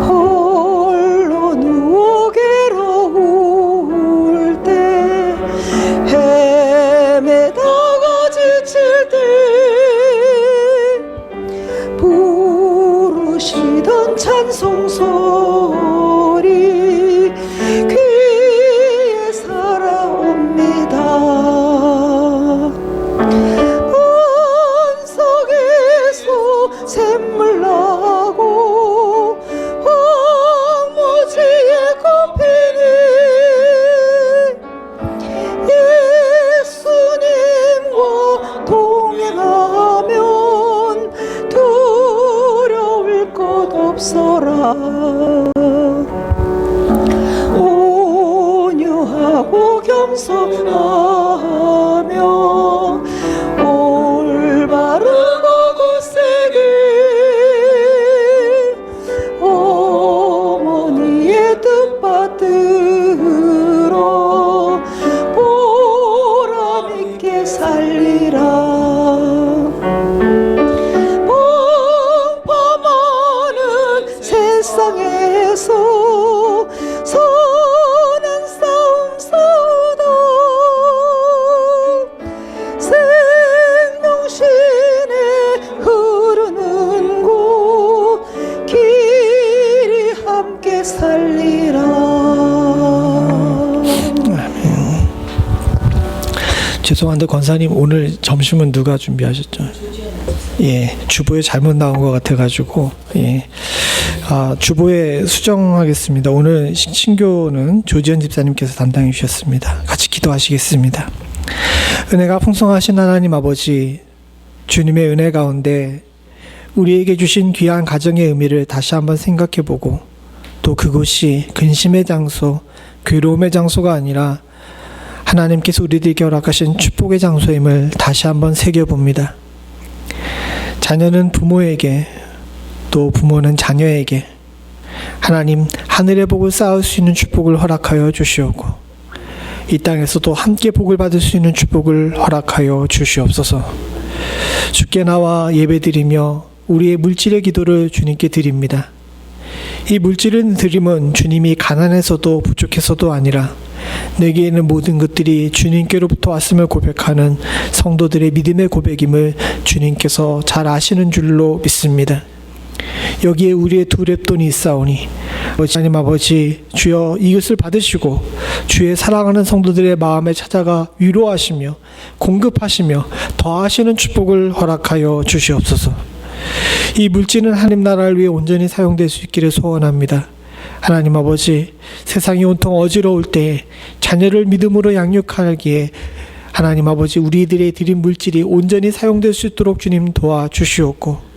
홀로 누워 괴로울 때, 헤매다가 지칠 때 부르시던 찬송 소리 귀에 살아옵니다. 샘물 나고 황무지에 꽃피니 예수님과 동행하면 두려울 것 없어라. 온유하고 겸손하며 올바른 어머니의 뜻받들어 보람있게 살리라. 펑퍼많은 세상에서 선한 싸움 싸우다 생명신에 흐르는 곳 길이 함께 살리라. 아멘. 죄송한데 권사님 오늘 점심은 누가 준비하셨죠? 주보에 잘못 나온 것 같아가지고 주보에 수정하겠습니다. 오늘 신교는 조지현 집사님께서 담당해 주셨습니다. 같이 기도하시겠습니다. 은혜가 풍성하신 하나님 아버지, 주님의 은혜 가운데 우리에게 주신 귀한 가정의 의미를 다시 한번 생각해보고, 또 그곳이 근심의 장소, 괴로움의 장소가 아니라 하나님께서 우리들에게 허락하신 축복의 장소임을 다시 한번 새겨봅니다. 자녀는 부모에게, 또 부모는 자녀에게 하나님 하늘의 복을 쌓을 수 있는 축복을 허락하여 주시옵고, 이 땅에서도 함께 복을 받을 수 있는 축복을 허락하여 주시옵소서. 주께 나와 예배드리며 우리의 물질의 기도를 주님께 드립니다. 이 물질을 드림은 주님이 가난해서도 부족해서도 아니라 내게 있는 모든 것들이 주님께로부터 왔음을 고백하는 성도들의 믿음의 고백임을 주님께서 잘 아시는 줄로 믿습니다. 여기에 우리의 두 랩돈이 있사오니 하나님 아버지, 주여 이것을 받으시고 주의 사랑하는 성도들의 마음에 찾아가 위로하시며 공급하시며 더하시는 축복을 허락하여 주시옵소서. 이 물질은 하나님 나라를 위해 온전히 사용될 수 있기를 소원합니다. 하나님 아버지, 세상이 온통 어지러울 때 자녀를 믿음으로 양육하기에 하나님 아버지, 우리들의 드린 물질이 온전히 사용될 수 있도록 주님 도와주시옵고,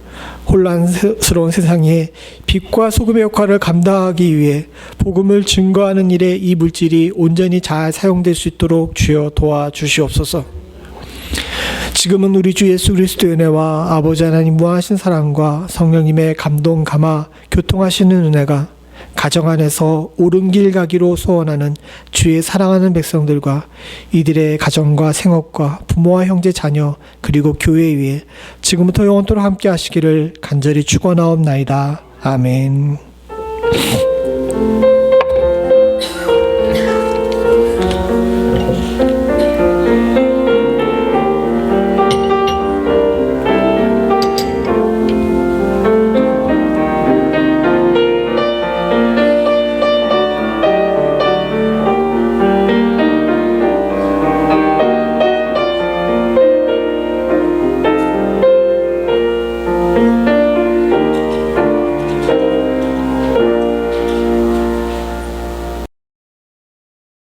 혼란스러운 세상에 빛과 소금의 역할을 감당하기 위해 복음을 증거하는 일에 이 물질이 온전히 잘 사용될 수 있도록 주여 도와주시옵소서. 지금은 우리 주 예수 그리스도의 은혜와 아버지 하나님 무한하신 사랑과 성령님의 감동, 감화, 교통하시는 은혜가 가정 안에서 옳은 길 가기로 소원하는 주의 사랑하는 백성들과 이들의 가정과 생업과 부모와 형제 자녀 그리고 교회 위에 지금부터 영원토록 함께 하시기를 간절히 축원하옵나이다. 아멘.